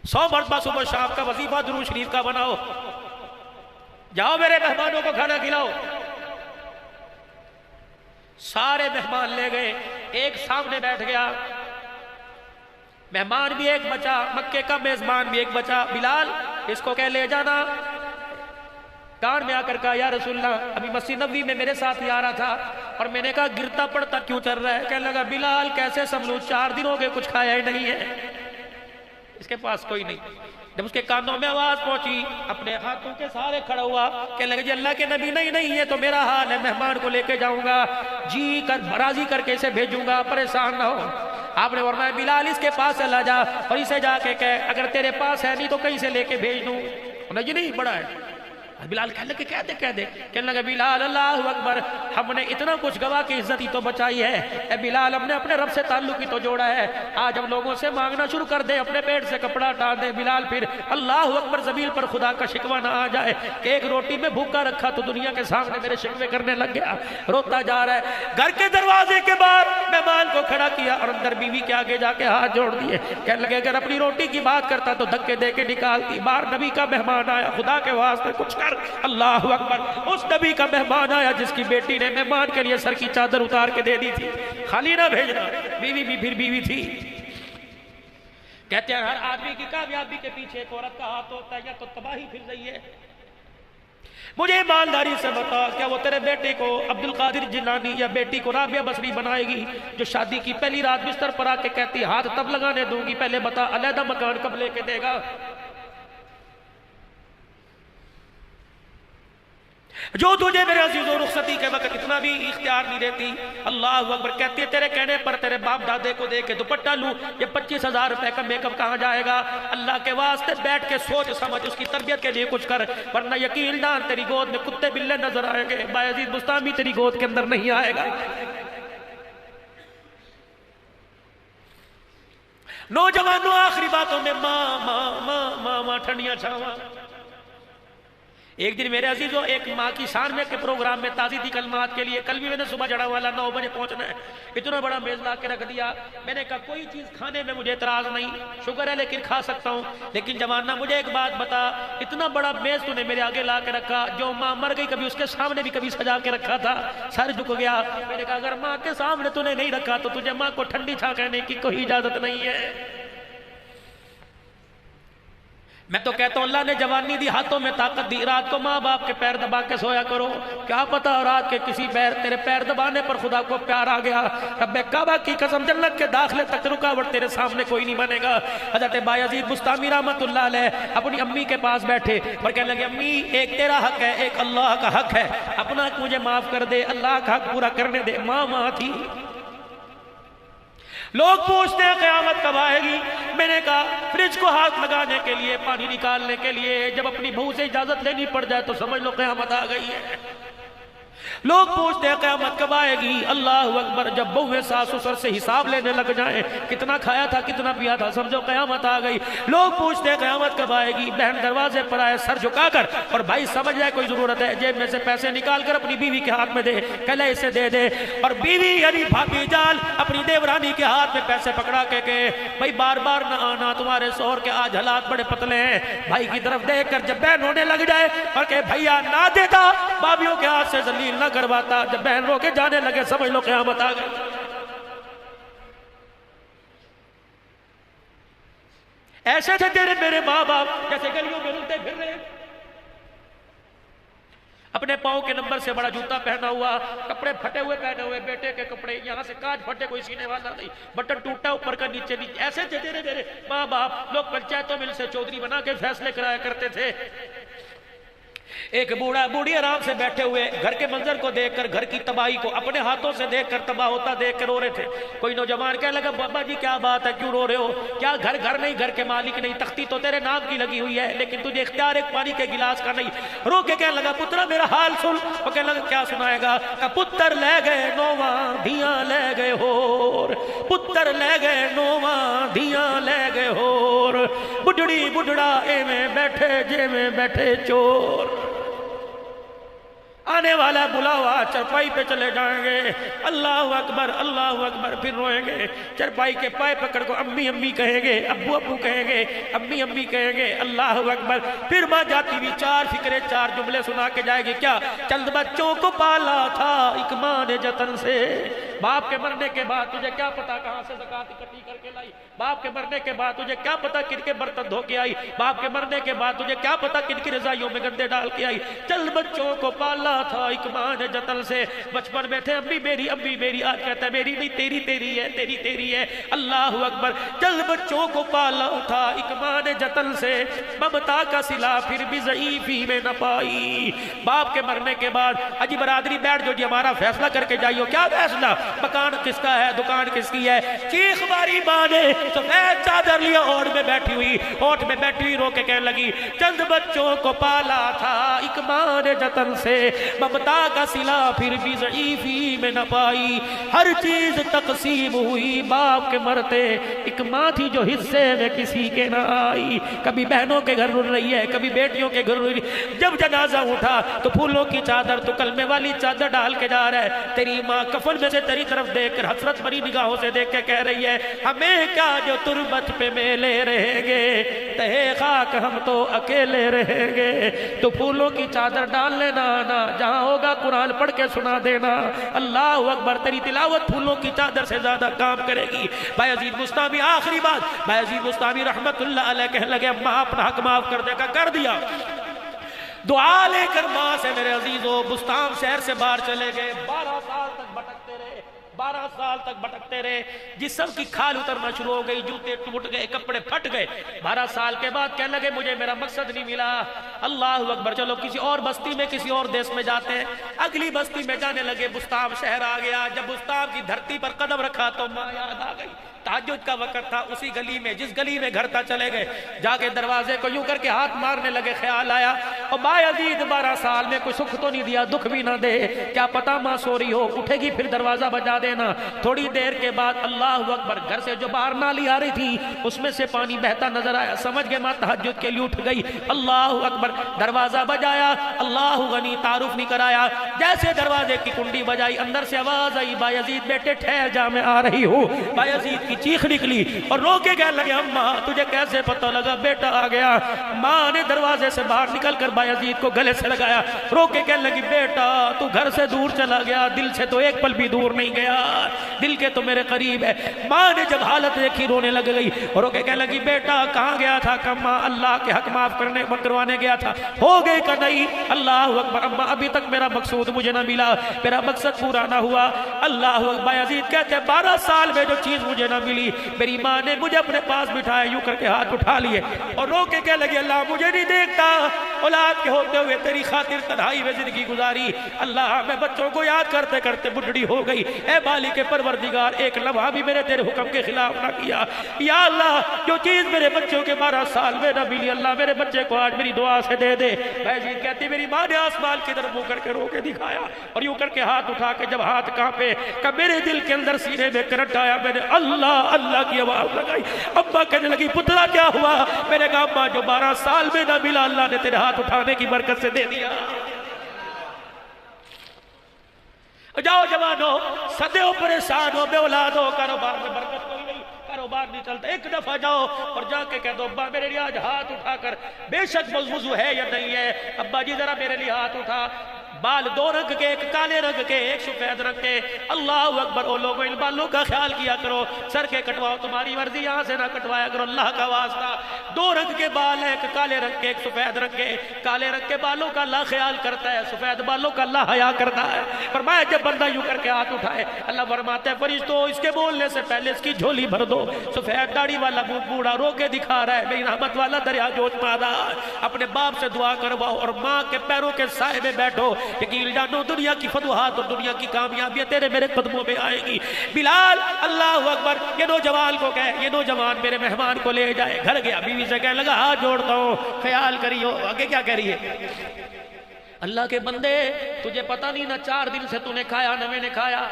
[SPEAKER 1] 100 مرتبہ صبح شام کا وظیفہ درود شریف کا بناؤ. جاؤ میرے مہمانوں کو کھانا کھلاؤ. سارے مہمان لے گئے, ایک سامنے بیٹھ گیا. مہمان بھی ایک بچا, مکے کا میزبان بھی ایک بچا. بلال اس کو کہہ لے جانا. کان میں آ کر کہا, یا رسول اللہ ابھی مسجد نبوی میں میرے ساتھ ہی آ رہا تھا اور میں نے کہا گرتا پڑتا کیوں چل رہا ہے. کہنے لگا بلال کیسے سنبھلوں, 4 دن ہو گئے کچھ کھایا ہی نہیں ہے. اس کے پاس کوئی نہیں. جب اس کے کانوں میں آواز پہنچی, اپنے ہاتھوں کے سارے کھڑا ہوا. کہنے لگا جی اللہ کے نبی, نہیں یہ تو میرا حال ہے, مہمان کو لے کے جاؤں گا, جی کر راضی کر کے اسے بھیجوں گا, پریشان نہ ہو. آپ نے فرمایا بلال اس کے پاس چلا جا اور اسے جا کے کہہ اگر تیرے پاس ہے نہیں تو کہیں سے لے کے بھیج دوں. انہیں جی نہیں بڑا ہے. بلال کہنے لگے کہہ دے. کہنے لگے بلال اللہ اکبر, ہم نے اتنا کچھ گواہ کی عزت ہی تو بچائی ہے. اے بلال ہم نے اپنے رب سے تعلق ہی تو جوڑا ہے. آج ہم لوگوں سے مانگنا شروع کر دے, اپنے پیٹ سے کپڑا ہٹا دے. بلال پھر اللہ اکبر زمین پر خدا کا شکوہ نہ آ جائے کہ ایک روٹی میں بھوکا رکھا تو دنیا کے سامنے میرے شکوے کرنے لگ گیا. روتا جا رہا ہے. گھر کے دروازے کے باہر مہمان کو کھڑا کیا اور اندر بیوی کے آگے جا کے ہاتھ جوڑ دیے. کہنے لگے اگر اپنی روٹی کی بات کرتا تو دھکے دے کے نکالتی. باہر نبی کا مہمان آیا, خدا کے واسطے کچھ کر. اللہ اکبر, اس نبی کا مہمان آیا جس کی بیٹی نے مہمان کے لیے سر کی چادر اتار کے دے دی تھی. خالی نہ بھیجنا, بیوی بھی پھر بیوی تھی. کہتے ہیں ہر آدمی کی کامیابی کے پیچھے ایک عورت کا ہاتھ ہوتا ہے, یا تو تباہی پھر رہی ہے. مجھے ایمانداری سے بتا, کیا وہ تیرے بیٹے کو عبد القادر جیلانی یا بیٹی کو رابعہ بصری بنائے گی جو شادی کی پہلی رات بستر پر آ کے کہتی ہاتھ تب لگانے دوں گی, پہلے بتا علیحدہ مکان کب لے کے دے گا؟ جو تجھے میرے عزیزوں رخصتی کے وقت اتنا بھی اختیار نہیں دیتی. اللہ اکبر, کہتی ہے تیرے کہنے پر تیرے باپ دادے کو دے کے دوپٹہ لوں, یہ 25,000 روپے کا میک اپ کہاں جائے گا؟ اللہ کے واسطے بیٹھ کے سوچ سمجھ, اس کی تربیت کے لیے کچھ کر, ورنہ یقین جان تیری گود میں کتے بلے نظر آئیں گے. بایزید بستامی تیری گود کے اندر نہیں آئے گا. نوجوانوں آخری باتوں میں ماں ماں ماں ماں ماں ٹھنڈیاں چھاواں. ایک دن میرے عزیزوں ایک ماں کی شان میں کے پروگرام میں تعزیتی کلمات کے لیے, کل بھی میں نے صبح جڑا والا 9 بجے پہنچنا ہے, اتنا بڑا میز لا کے رکھ دیا. میں نے کہا کوئی چیز کھانے میں مجھے اعتراض نہیں, شکر ہے لیکن کھا سکتا ہوں, لیکن جوانہ مجھے ایک بات بتا, اتنا بڑا میز تو نے میرے آگے لا کے رکھا, جو ماں مر گئی کبھی اس کے سامنے بھی کبھی سجا کے رکھا تھا, سر جھک گیا. میں نے کہا اگر ماں کے سامنے تو نے نہیں رکھا تو تجھے ماں کو ٹھنڈی چھا کہنے کی کوئی اجازت نہیں ہے. میں تو کہتا ہوں اللہ نے جوانی دی, ہاتھوں میں طاقت دی, رات کو ماں باپ کے پیر دبا کے سویا کرو. کیا پتا رات کے کسی تیرے پیر دبانے پر خدا کو پیار آ گیا. رب کعبہ کی قسم جنت کے داخلے تک رکاوٹ تیرے سامنے کوئی نہیں بنے گا. حضرت بایزید بستامی رحمت اللہ علیہ اپنی امی کے پاس بیٹھے اور کہنے لگے امی ایک تیرا حق ہے, ایک اللہ کا حق ہے, اپنا حق مجھے معاف کر دے, اللہ کا حق پورا کرنے دے. ماں تھی. لوگ پوچھتے ہیں قیامت کب آئے گی. میں نے کہا فریج کو ہاتھ لگانے کے لیے, پانی نکالنے کے لیے جب اپنی بہو سے اجازت لینی پڑ جائے تو سمجھ لو قیامت آ گئی ہے. لوگ پوچھتے ہیں قیامت کب آئے گی؟ اللہ اکبر، جب بہویں ساس سسر سے حساب لینے لگ جائیں کتنا کھایا تھا کتنا پیا تھا، سمجھو قیامت آ گئی۔ لوگ پوچھتے ہیں قیامت کب آئے گی؟ بہن دروازے پر آئے سر جھکا کر اور بھائی سمجھ جائے کوئی ضرورت ہے، جیب میں سے پیسے نکال کر اپنی بیوی کے ہاتھ میں دے، کہلے اسے دے دے، اور بیوی یعنی بھابی جان اپنی دیورانی کے ہاتھ میں پیسے پکڑا کے بھائی بار بار نہ آنا، تمہارے شوہر کے آج حالات بڑے پتلے ہیں۔ بھائی کی طرف دیکھ کر جب بہن رونے لگ جائے اور کہ بھیا نہ دیتا، بھابیوں کے ہاتھ سے ذلیل نہ کرواتا، جب بہن رو کے جانے لگے سمجھ لو قیامت آ گئی۔ ایسے تھے تیرے میرے ماں باپ جیسے گلیوں میں رلتے پھر رہے، اپنے پاؤں کے نمبر سے بڑا جوتا پہنا ہوا، کپڑے پھٹے ہوئے پہنے ہوئے، بیٹے کے کپڑے یہاں سے کاج پھٹے، کوئی سینے والا نہیں، بٹن ٹوٹا اوپر کا نیچے نیچے۔ ایسے تھے تیرے میرے ماں باپ، لوگ پنچایتوں میں سے چودھری بنا کے فیصلے کرایا کرتے تھے۔ ایک بوڑھا بوڑھی آرام سے بیٹھے ہوئے گھر کے منظر کو دیکھ کر، گھر کی تباہی کو اپنے ہاتھوں سے دیکھ کر، تباہ ہوتا دیکھ کر رو رہے تھے۔ کوئی نوجوان کہنے لگا بابا جی کیا بات ہے، کیوں رو رہے ہو؟ کیا گھر نہیں، گھر کے مالک نہیں، تختی تو تیرے نام کی لگی ہوئی ہے لیکن تجھے اختیار ایک پانی کے گلاس کا نہیں۔ رو کے کہنے لگا پترا میرا حال سن۔ وہ کہنے لگا کیا سنائے گا؟ کہ پتر لے گئے نواں دھیاں لے گئے ہور، پتر لے گئے نواں دھیاں لے گئے ہور، بڈڑی بڈڑا ایویں بیٹھے جیویں بیٹھے چور۔ آنے والا بلاوا، چرپائی پہ چلے جائیں گے، اللہ اکبر اللہ اکبر، پھر روئیں گے، چرپائی کے پائے پکڑ کو امی امی کہیں گے، ابو ابو کہیں گے، امی امی کہیں گے، اللہ اکبر۔ پھر ماں جاتی بھی چار فکرے چار جملے سنا کے جائے گی، کیا؟ چند بچوں کو پالا تھا ایک ماں نے جتن سے، باپ کے مرنے کے بعد تجھے کیا پتا کہاں سے زکات اکٹھی کر کے لائی، باپ کے مرنے کے بعد تجھے کیا پتا کن کے برتن دھو کے آئی، باپ کے مرنے کے بعد تجھے کیا پتا کن کی رضائیوں میں گندے ڈال کے آئی۔ چند بچوں کو پالا تھا ایک ماں نے جتن سے، بچپن میں تھے امی میری، آج کہتا ہے میری نہیں تیری ہے، تیری ہے، اللہ اکبر۔ چند بچوں کو پالا تھا ایک ماں نے جتن سے، ممتا کا صلہ پھر بھی ضعیفی میں نہ پائی۔ باپ کے مرنے کے بعد اجی برادری بیٹھ جو جی ہمارا فیصلہ کر کے جائیو، کیا فیصلہ؟ مکان کس کا ہے، دکان کس کی ہے؟ چیخ ماری ماں نے، سفید چادر لیا، اوٹ میں بیٹھی ہوئی رو کے کہنے لگی چند بچوں کو پالا تھا ایک ماں نے جتن سے، ممتا کا صلہ پھر بھی ضعیفی میں نہ پائی۔ ہر چیز تقسیم ہوئی باپ کے مرتے، ایک ماں تھی جو حصے میں کسی کے نہ آئی۔ کبھی بہنوں کے گھر رل رہی ہے، کبھی بیٹیوں کے گھر رل رہی ہے۔ جب جنازہ اٹھا تو پھولوں کی چادر، تو کلمے والی چادر ڈال کے جا رہا ہے، تیری ماں کفن میں سے تیری طرف دیکھ کر حسرت بھری نگاہوں سے دیکھ کے کہہ رہی ہے ہمیں کیا جو تربت پہ میلے رہیں گے، تہے خاک ہم تو اکیلے رہیں گے۔ تو پھولوں کی چادر ڈال لینا نا، جہاں ہوگا قرآن پڑھ کے سنا دینا، اللہ اکبر۔ تیری تلاوت پھولوں کی چادر سے زیادہ کام کرے گی۔ بھائی عزیز مستامی، آخری بات، بھائی عزیز مستامی رحمت اللہ علیہ کہنے لگے ماں اپنا حق معاف کر دے گا، کر دیا۔ دعا لے کر ماں سے میرے عزیزو بستان شہر سے باہر چلے گئے، 12 سال تک بھٹکتے رہے، 12 سال تک بھٹکتے رہے، جسم کی کھال اترنا شروع ہو گئی، جوتے ٹوٹ گئے، کپڑے پھٹ گئے۔ 12 سال کے بعد کہنے لگے مجھے میرا مقصد نہیں ملا، اللہ اکبر، چلو کسی اور بستی میں کسی اور دیش میں جاتے ہیں۔ اگلی بستی میں جانے لگے، بستام شہر آ گیا۔ جب بستام کی دھرتی پر قدم رکھا تو ماں یاد آ گئی، تہجد کا وقت تھا، اسی گلی میں جس گلی میں گھر تھا چلے گئے، جا کے دروازے کو یوں کر کے ہاتھ مارنے لگے، خیال آیا اور باعزید 12 سال میں کوئی سکھ تو نہیں دیا، دکھ بھی نہ دے، کیا پتا ماں سو رہی ہو، اٹھے گی پھر دروازہ بجا دینا۔ تھوڑی دیر کے بعد اللہ اکبر، گھر سے جو باہر نالی آ رہی تھی اس میں سے پانی بہتا نظر آیا، سمجھ گئے ماں تہجد کے لیے اٹھ گئی، اللہ اکبر، دروازہ بجایا، اللہ غنی، تعارف نہیں کرایا، جیسے دروازے کی کنڈی بجائی اندر سے آواز آئی باعزید بیٹے ٹھہر جا میں آ رہی ہوں۔ باعزید کی چیخ نکلی اور رو کے کہنے لگے اماں تجھے کیسے پتہ لگا بیٹا آ گیا؟ ماں نے دروازے سے باہر نکل کر باعزید کو گلے سے لگایا، رو کے کہنے لگی بیٹا تو گھر سے دور چلا گیا، دل سے تو ایک پل بھی دور نہیں گیا، دل کے تو میرے قریب ہے۔ ماں نے جب حالت دیکھی رونے لگ گئی اور رو کے کہنے لگی بیٹا کہاں گیا تھا؟ کہ ماں اللہ کے حق معاف کروانے گیا تھا، ہو گئے کہ نہیں؟ اللہ اکبر، اماں ابھی تک میرا مقصود مجھے نہ ملا، میرا مقصد پورا نہ ہوا۔ اللہ اکبر، باعزید کہتے 12 سال میں جو چیز مجھے نہ ملی، میری ماں نے مجھے اپنے پاس بٹھایا، یوں کر کے ہاتھ اٹھا لیے اور رو کے کہنے لگی اللہ مجھے نہیں دیکھتا، اولاد کے ہوتے ہوئے تیری خاطر تنہائی میں زندگی گزاری، اللہ میں بچوں کو یاد کرتے کرتے بڈھڑی ہو گئی، اے مالک پروردگار ایک لمحہ بھی میرے تیرے حکم کے خلاف نہ کیا، یا اللہ جو چیز میرے بچوں کے 12 سال میں نہ ملی، اللہ میرے بچے کو آج میری دعا سے دے دے۔ بھائی کہتی میری ماں نے آسمان کی طرف منہ کر کے رو کے دکھایا اور یوں کر کے ہاتھ اٹھا کے جب ہاتھ کانپے کہ میرے دل کے اندر سینے میں کرنٹ آیا، میں نے اللہ اللہ کی آواز لگائی۔ ابا کہنے لگی پترا کیا ہوا؟ میں نے کہا اماں جو 12 سال میں نہ ملا اللہ نے تیرے ہاتھ اٹھانے کی برکت سے دے دیا۔ جاؤ جوانو، صدے ہو پریشان ہو، بے اولاد ہو، کاروبار میں برکت کوئی نہیں، کاروبار نہیں چلتا، ایک دفعہ جاؤ اور جا کے کہہ دو ابا میرے لیے آج ہاتھ اٹھا کر، بے شک وضو ہے یا نہیں ہے، ابا جی ذرا میرے لیے ہاتھ اٹھا۔ بال 2 رنگ کے، ایک کالے رنگ کے ایک سفید رنگ کے، اللہ اکبر۔ او لوگوں ان بالوں کا خیال کیا کرو، سر کے کٹواؤ تمہاری مرضی، یہاں سے نہ کٹوایا کرو، اللہ کا واسطہ۔ 2 رنگ کے بال ہیں، ایک کالے رنگ کے ایک سفید رنگ کے، کالے رنگ کے بالوں کا اللہ خیال کرتا ہے، سفید بالوں کا اللہ حیا کرتا ہے۔ فرمایا جب بندہ یوں کر کے ہاتھ اٹھائے اللہ فرماتا ہے فرشتوں اس کے بولنے سے پہلے اس کی جھولی بھر دو۔ سفید داڑھی والا بوڑھا رو کے دکھا رہا ہے میری رحمت والا دریا جوش مادا، اپنے باپ سے دعا کرواؤ اور ماں کے پیروں کے سائے میں بیٹھو، یقین جانو دنیا کی فتوحات اور دنیا کی کامیابیاں تیرے میرے قدموں میں آئے گی۔ بلال اللہ اکبر، یہ نوجوان کو کہے یہ نوجوان میرے مہمان کو لے جائے۔ گھر گیا بیوی سے کہنے لگا ہاتھ جوڑتا ہوں خیال کریو۔ آگے کیا کہہ رہی ہے؟ اللہ کے بندے تجھے پتہ نہیں نہ 4 دن سے تو نے کھایا نہ میں نے کھایا،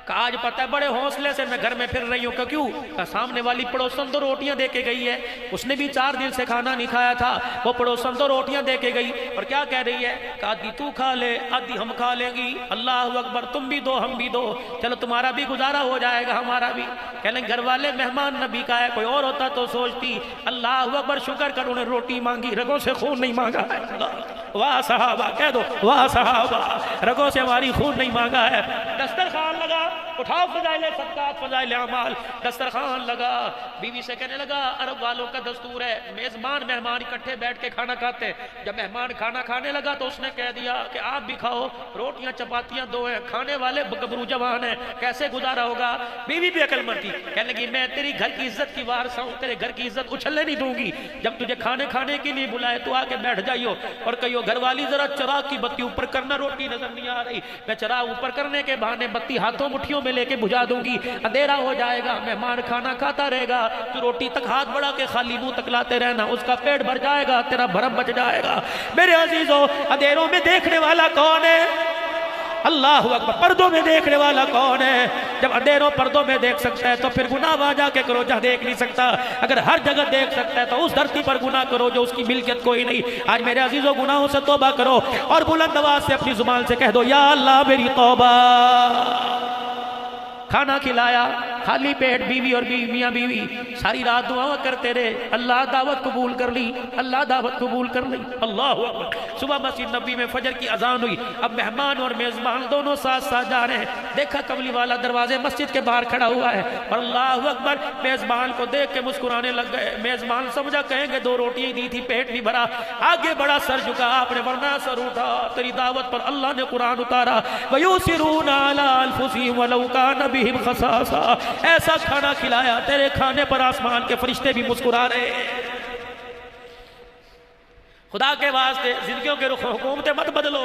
[SPEAKER 1] کہ آج پتہ ہے بڑے حوصلے سے میں گھر میں پھر رہی ہوں کہ کیوں؟ کہ سامنے والی پڑوسن 2 روٹیاں دے کے گئی ہے، اس نے بھی 4 دن سے کھانا نہیں کھایا تھا، وہ پڑوسن 2 روٹیاں دے کے گئی اور کیا کہہ رہی ہے کہ آدھی تو کھا لے آدھی ہم کھا لیں گی، اللہ اکبر، تم بھی دو ہم بھی دو، چلو تمہارا بھی گزارا ہو جائے گا ہمارا بھی۔ کہنے گھر والے مہمان نبی کا ہے، کوئی اور ہوتا تو سوچتی اللہ اکبر شکر کر انہیں روٹی مانگی، رگوں سے خون نہیں مانگا ہے۔ واہ صحابہ کہہ دو، واہ صحابہ، رگوں سے ہماری خون نہیں مانگا ہے۔ دسترخوان لگا، اٹھاؤ فضائل صدقات فضائل اعمال، دسترخوان لگا۔ بیوی سے کہنے لگا عرب والوں کا دستور ہے میزبان مہمان اکٹھے بیٹھ کے کھانا کھاتے ہیں، جب مہمان کھانا کھانے لگا تو اس نے کہہ دیا کہ آپ بھی کھاؤ، روٹیاں چپاتیاں 2 ہیں، کھانے والے گبرو جوان ہیں، کیسے گزارا ہوگا؟ بیوی بھی عقل مند تھی، کہنے لگی میں تیری گھر کی عزت کی وارثہ ہوں، تیرے گھر کی عزت اچھلنے نہیں دوں گی، جب تجھے کھانے کے لیے بلائے تو آ کے بیٹھ جائیو اور کہیو گھر والی ذرا چراغ کی بتی اوپر کرنا، روٹی نظر نہیں آ رہی، میں چراغ اوپر کرنے کے بہانے بتی ہاتھوں مٹھیوں میں لے کے بجھا دوں گی، اندھیرا ہو جائے گا، مہمان کھانا کھاتا رہے گا، تو روٹی تک ہاتھ بڑھا کے خالی منہ تک لاتے رہنا، اس کا پیٹ بھر جائے گا، تیرا بھرم بچ جائے گا۔ میرے عزیزو اندھیروں میں دیکھنے والا کون ہے؟ اللہ اکبر۔ پردوں میں دیکھنے والا کون ہے؟ جب اندھیروں پردوں میں دیکھ سکتا ہے تو پھر گناہ وہاں جا کے کرو جہاں دیکھ نہیں سکتا، اگر ہر جگہ دیکھ سکتا ہے تو اس دھرتی پر گناہ کرو جو اس کی ملکیت کوئی نہیں۔ آج میرے عزیزوں گناہوں سے توبہ کرو اور بلند آواز سے اپنی زبان سے کہہ دو یا اللہ میری توبہ۔ کھانا کھلایا، خالی پیٹ بیوی اور میاں بیوی ساری رات دعا کرتے رہے، اللہ دعوت قبول کر لی، اللہ دعوت قبول کر لی، اللہ اکبر۔ صبح مسجد نبی میں فجر کی اذان ہوئی، اب مہمان اور میزبان دونوں ساتھ ساتھ جا رہے ہیں، دیکھا کملی والا دروازے مسجد کے باہر کھڑا ہوا ہے اور اللہ اکبر میزبان کو دیکھ کے مسکرانے لگ گئے۔ میزبان سمجھا کہیں گے 2 روٹیاں دی تھی پیٹ نہیں بھرا، آگے بڑا سر جھکا، آپ نے ورنہ سر اٹھا، تیری دعوت پر اللہ نے قرآن اتارا، وَيُؤْثِرُونَ عَلَىٰ أَنفُسِهِمْ وَلَوْ كَانَ بِهِمْ خَصَاصَةٌ، ایسا کھانا کھلایا تیرے کھانے پر آسمان کے فرشتے بھی مسکرا رہے ہیں۔ خدا کے واسطے زندگیوں کے رخ حکومتیں مت بدلو،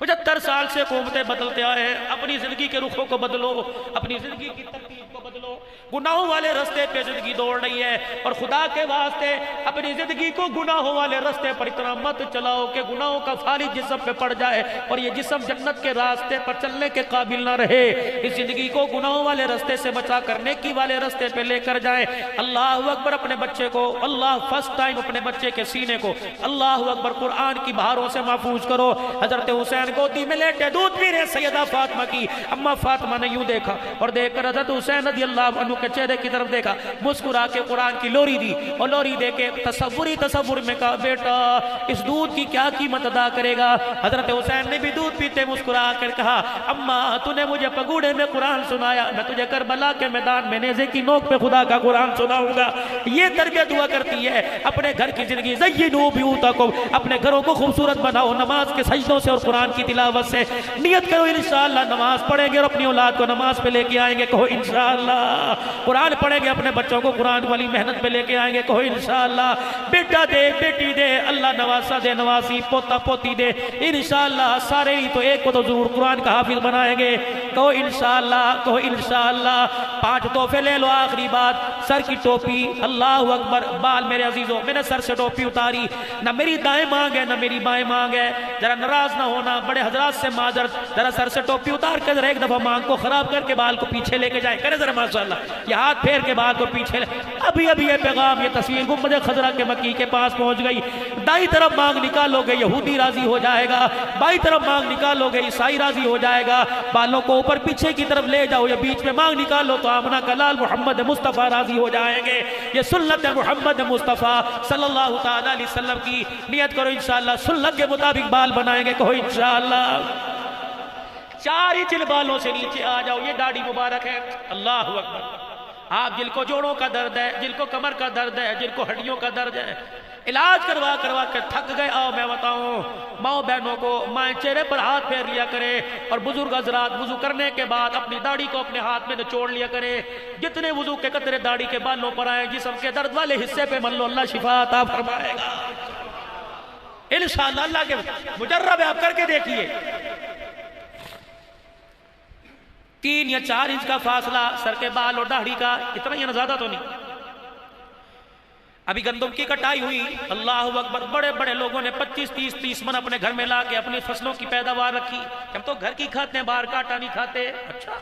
[SPEAKER 1] 75 سال سے حکومتیں بدلتے آئے ہیں، اپنی زندگی کے رخوں کو بدلو، اپنی زندگی کی ترتیب کو بدلو۔ گناہوں والے رستے پہ زندگی دوڑ رہی ہے اور خدا کے واسطے اپنی زندگی کو گناہوں والے رستے پر اتنا مت چلاؤ کہ گناہوں کا فالج جسم پہ پڑ جائے اور یہ جسم جنت کے راستے پر چلنے کے قابل نہ رہے۔ اس زندگی کو گناہوں والے رستے سے بچا کر نیکی والے رستے پہ لے کر جائیں۔ اللہ اکبر۔ اپنے بچے کو اللہ فرسٹ ٹائم اپنے بچے کے سینے کو اللہ اکبر قرآن کی بہاروں سے محفوظ کرو۔ حضرت حسین گودی میں لیٹے دودھ پی رہے، سیدہ فاطمہ کی اما فاطمہ نے یوں دیکھا اور دیکھ کر حضرت حسین رضی اللہ عنہ کے چہرے کی طرف دیکھا، مسکرا کے قرآن کی لوری دی اور لوری دے کے تصور میں کہا بیٹا اس دودھ کی کیا قیمت ادا کرے گا؟ حضرت حسین نے بھی دودھ پیتے مسکرا کر کہا اما تو نے مجھے پگوڑے میں قرآن سنایا، میں تجھے کربلا کے میدان میں نیزے کی نوک پہ خدا کا قرآن سناؤں گا۔ یہ تربیت ہوا کرتی ہے۔ اپنے گھر کی زندگی زینوا بیوتکم، اپنے گھروں کو خوبصورت بناؤ، نماز کے سجدوں سے اور قرآن کی تلاوت سے نیت کرو انشاءاللہ نماز پڑھیں گے اور اپنی اولاد کو نماز پہ لے کے آئیں گے، کہو انشاءاللہ قرآن پڑھیں گے اپنے بچوں کو قرآن والی محنت پہ لے کے آئیں گے، کہو انشاءاللہ بیٹا دے بیٹی دے اللہ نواسا دے نواسی پوتا پوتی دے انشاءاللہ سارے ہی تو ایک کو تو ضرور قرآن کا حافظ بنائیں گے، کہو انشاءاللہ کہو انشاءاللہ 5 تحفے لے لو۔ آخری بات سر کی ٹوپی، اللہ اکبر، بال میرے عزیزوں میں نے سر سے ٹوپی اتاری، نہ میری دائیں مانگ ہے نہ میری بائیں مانگ ہے، ذرا ناراض نہ ہونا، بڑے حضرات سے معذرت، ذرا سر سے ٹوپی اتار کے ذرا ایک دفعہ مانگ کو خراب کر کے بال کو پیچھے لے کے جائیں، کرے ذرا ماشاءاللہ، یہ ہاتھ پھیر کے بال کو پیچھے لے۔ ابھی ابھی یہ پیغام یہ تصویر گنبد خضرا کے مکی کے پاس پہنچ گئی، دائیں طرف مانگ نکالو گے یہودی راضی ہو جائے گا، بائیں طرف مانگ نکالو گے عیسائی راضی ہو جائے گا، بالوں کو اوپر پیچھے کی طرف لے جاؤ یا بیچ میں مانگ نکالو تو آمنہ کا لال محمد مصطفیٰ راضی ہو جائیں گے۔ یہ سنت محمد مصطفیٰ صلی اللہ تعالیٰ علیہ وسلم کی، نیت کرو انشاءاللہ سنت کے مطابق بال بنائیں گے، کہو انشاءاللہ۔ 4 انچ بالوں سے نیچے آ جاؤ، یہ داڑھی مبارک ہے، اللہ اکبر۔ آپ جن کو جوڑوں کا درد ہے، جن کو کمر کا درد ہے، جن کو ہڈیوں کا درد ہے، علاج کروا کروا کے تھک گئے، آؤ میں بتاؤں ماؤں بہنوں کو مائیں چہرے پر ہاتھ پھیر لیا کرے، اور بزرگ حضرات وضو کرنے کے بعد اپنی داڑھی کو اپنے ہاتھ میں نچوڑ لیا کرے، جتنے وضو کے قطرے داڑھی کے بالوں پر آئیں جسم کے درد والے حصے پہ من لو، اللہ شفا عطا فرمائے گا انشاءاللہ۔ اللہ کے مجرب ہے، آپ کر کے دیکھیے۔ 3 یا 4 انچ کا فاصلہ سر کے بال اور داڑھی کا، اتنا ہی زیادہ تو نہیں۔ ابھی گندم کی کٹائی ہوئی، اللہ اکبر، بڑے بڑے لوگوں نے 25-30 من اپنے گھر میں لا کے اپنی فصلوں کی پیداوار رکھی، ہم تو گھر کی کھاتے ہیں باہر کا آٹا نہیں کھاتے۔ اچھا،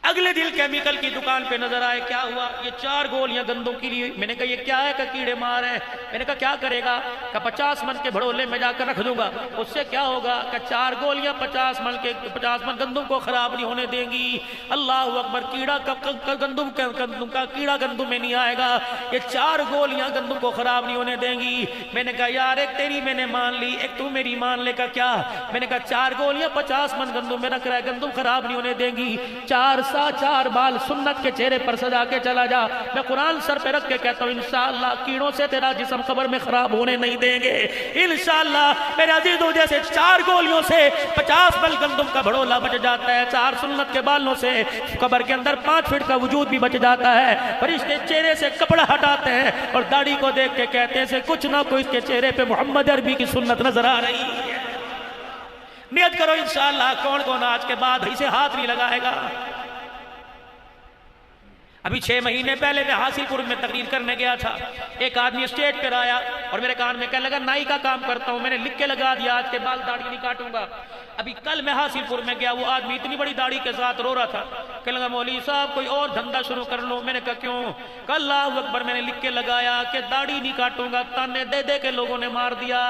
[SPEAKER 1] اگلے دن کیمیکل کی دکان پہ نظر آئے، کیا ہوا؟ یہ 4 گولیاں گندم کی لی۔ میں نے کہا یہ کیا ہے؟ کہ کیڑے مار ہیں۔ میں نے کہا کیا کرے گا؟ کہ 50 من کے بھڑولے میں جا کر رکھ دوں گا، اس سے کیا ہوگا؟ کہ 4 گولیاں 50 من گندم کو خراب نہیں ہونے دیں گی۔ اللہ اکبر، کیڑا گندم کا کیڑا گندم میں نہیں آئے گا، یہ 4 گولیاں گندم کو خراب نہیں ہونے دیں گی۔ میں نے کہا یار ایک تیری میں نے مان لی، ایک تو میری مان لے۔ کا کیا؟ میں نے کہا 4 گولیاں 50 من گندم میں رکھ رہا ہے، گندم خراب نہیں ہونے دیں گی۔ 4 بال سنت کے چہرے پر سجا کے چلا جا، میں قرآن سر پہ رکھ کے کہتا ہوں انشاءاللہ کیڑوں سے تیرا جسم قبر میں خراب ہونے نہیں دیں گے انشاءاللہ۔ میرے عزیزوں، جیسے 4 گولیوں سے 50 بل گندم کا بھڑولا بچ جاتا ہے، 4 سنت کے بالوں سے قبر کے اندر 5 فٹ کا وجود بھی بچ جاتا ہے۔ فرشتے چہرے سے کپڑا ہٹاتے ہیں اور داڑھی کو دیکھ کے کہتے ہیں سے کچھ نہ کوئی اس کے چہرے پہ محمد عربی کی سنت نظر آ رہی ہے۔ نیت کرو انشاءاللہ، کون کون آج کے بعد اسے ہاتھ نہیں لگائے گا؟ ابھی 6 مہینے پہلے میں حاصل پور میں تقریر کرنے گیا تھا، ایک آدمی اسٹیج پر آیا اور میرے کان میں کہنے لگا نائی کا کام کرتا ہوں، میں نے لکھ کے لگا دیا آج کے بال داڑھی نہیں کاٹوں گا۔ ابھی کل میں حاصل پور میں گیا، وہ آدمی اتنی بڑی داڑھی کے ساتھ رو رہا تھا، کہنے لگا مولوی صاحب کوئی اور دھندا شروع کر لو۔ میں نے کہا کیوں؟ کہ اللہ اکبر، میں نے لکھ کے لگایا کہ داڑھی نہیں کاٹوں گا، تانے دے دے کے لوگوں نے مار دیا،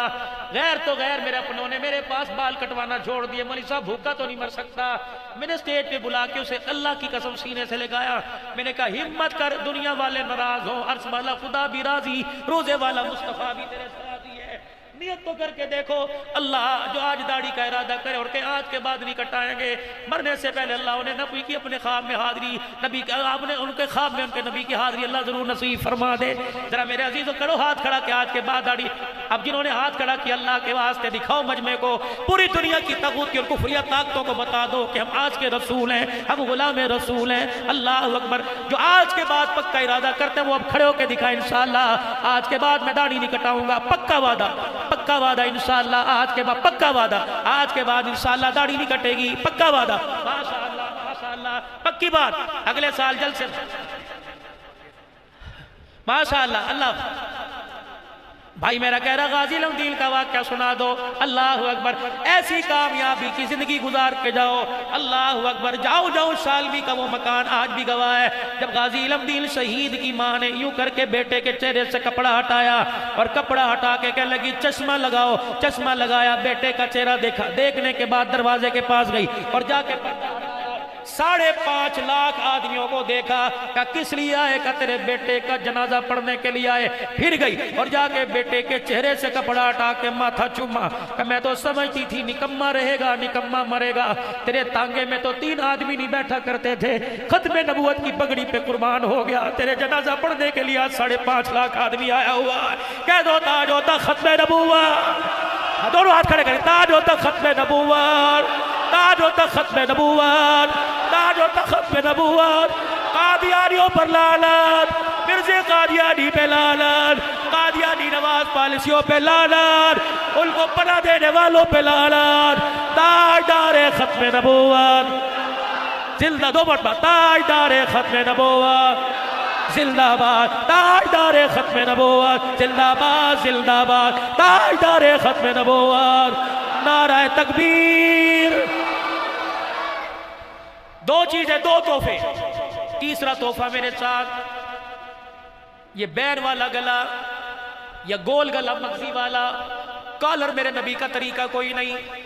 [SPEAKER 1] غیر تو غیر میرے اپنوں نے میرے پاس بال کٹوانا چھوڑ دیے، مولوی صاحب بھوکا تو نہیں مر سکتا۔ میں نے اسٹیج پہ بلا کے اسے اللہ کی قسم سینے سے لگایا، میں نے کہا ہمت کر، دنیا والے ناراض ہوں، عرش والا خدا بھی راضی، روزے والا مصطفیٰ بھی تیرے سے راضی ہے۔ نیت تو کر کے دیکھو، اللہ جو آج داڑھی کا ارادہ کرے اور کہ آج کے بعد نہیں کٹائیں گے، مرنے سے پہلے اللہ انہیں نبی کی اپنے خواب میں حاضری، نبی کا آپ نے ان کے خواب میں ان کے نبی کی حاضری اللہ ضرور نصیب فرما دے۔ ذرا میرے عزیزو کرو ہاتھ کھڑا کہ آج کے بعد داڑھی۔ اب جنہوں نے ہاتھ کھڑا کیا اللہ کے واسطے دکھاؤ مجمع کو، پوری دنیا کی طاغوت کی اور کفریہ طاقتوں کو بتا دو کہ ہم آج کے رسول ہیں، ہم غلام رسول ہیں۔ اللہ اکبر، جو آج کے بعد پکا ارادہ کرتے ہیں وہ اب کھڑے ہو کے دکھائیں انشاءاللہ آج کے بعد میں داڑھی نہیں کٹاؤں گا، پکا وعدہ، پکا وعدہ انشاءاللہ آج کے بعد، پکا وعدہ آج کے بعد انشاءاللہ داڑھی نہیں کٹے گی، پکا وعدہ، ماشاءاللہ ماشاءاللہ، پکی بات، اگلے سال جلد سے ماشاءاللہ۔ اللہ بھائی میرا کہہ رہا غازی الدین کا واقعہ سنا دو، اللہ اکبر، ایسی کامیابی کی زندگی گزار کے جاؤ، اللہ اکبر، جاؤ جاؤ شالوی کا وہ مکان آج بھی گواہ ہے، جب غازی الدین شہید کی ماں نے یوں کر کے بیٹے کے چہرے سے کپڑا ہٹایا اور کپڑا ہٹا کے کہنے لگی چشمہ لگاؤ، چشمہ لگایا، بیٹے کا چہرہ دیکھا، دیکھنے کے بعد دروازے کے پاس گئی اور جا کے 5.5 لاکھ آدمیوں کو دیکھا، کہ کس لیے آئے؟ کہ تیرے بیٹے کا جنازہ پڑھنے کے لیے آئے۔ پھر گئی اور جا کے بیٹے کے چہرے سے کپڑا ہٹا کے ماتھا چوما، کہ میں تو سمجھتی تھی نکمہ رہے گا نکمہ مرے گا، تیرے تانگے میں تو 3 آدمی نہیں بیٹھا کرتے تھے، ختم نبوت کی پگڑی پہ قربان ہو گیا، تیرے جنازہ پڑھنے کے لیے آج 5.5 لاکھ آدمی آیا ہوا ہے۔ کہہ دو تاج ہوتا ختم نبوت، دونوں ہاتھ کھڑے کریں تاج و تخت ختم نبوت، تاج و تخت ختم نبوت، تاج و تخت ختم نبوت، قادیانیوں پر لعنت، مرزا قادیانی پہ لعنت، قادیانی نواز پالیسیوں پہ لعنت، ان کو پناہ دینے والوں پہ لعنت، تاجدار ختم نبوت زندہ، دو مرتبہ تاجدار ختم نبوت زندہ باد، تاجدار ختم نبوت زندہ باد، زندہ باد تاجدار ختم نبوت، نعرہ تکبیر۔ دو چیزیں، دو تحفے، تیسرا تحفہ میرے ساتھ یہ بین والا گلا یا گول گلا مغزی والا کالر، میرے نبی کا طریقہ کوئی نہیں۔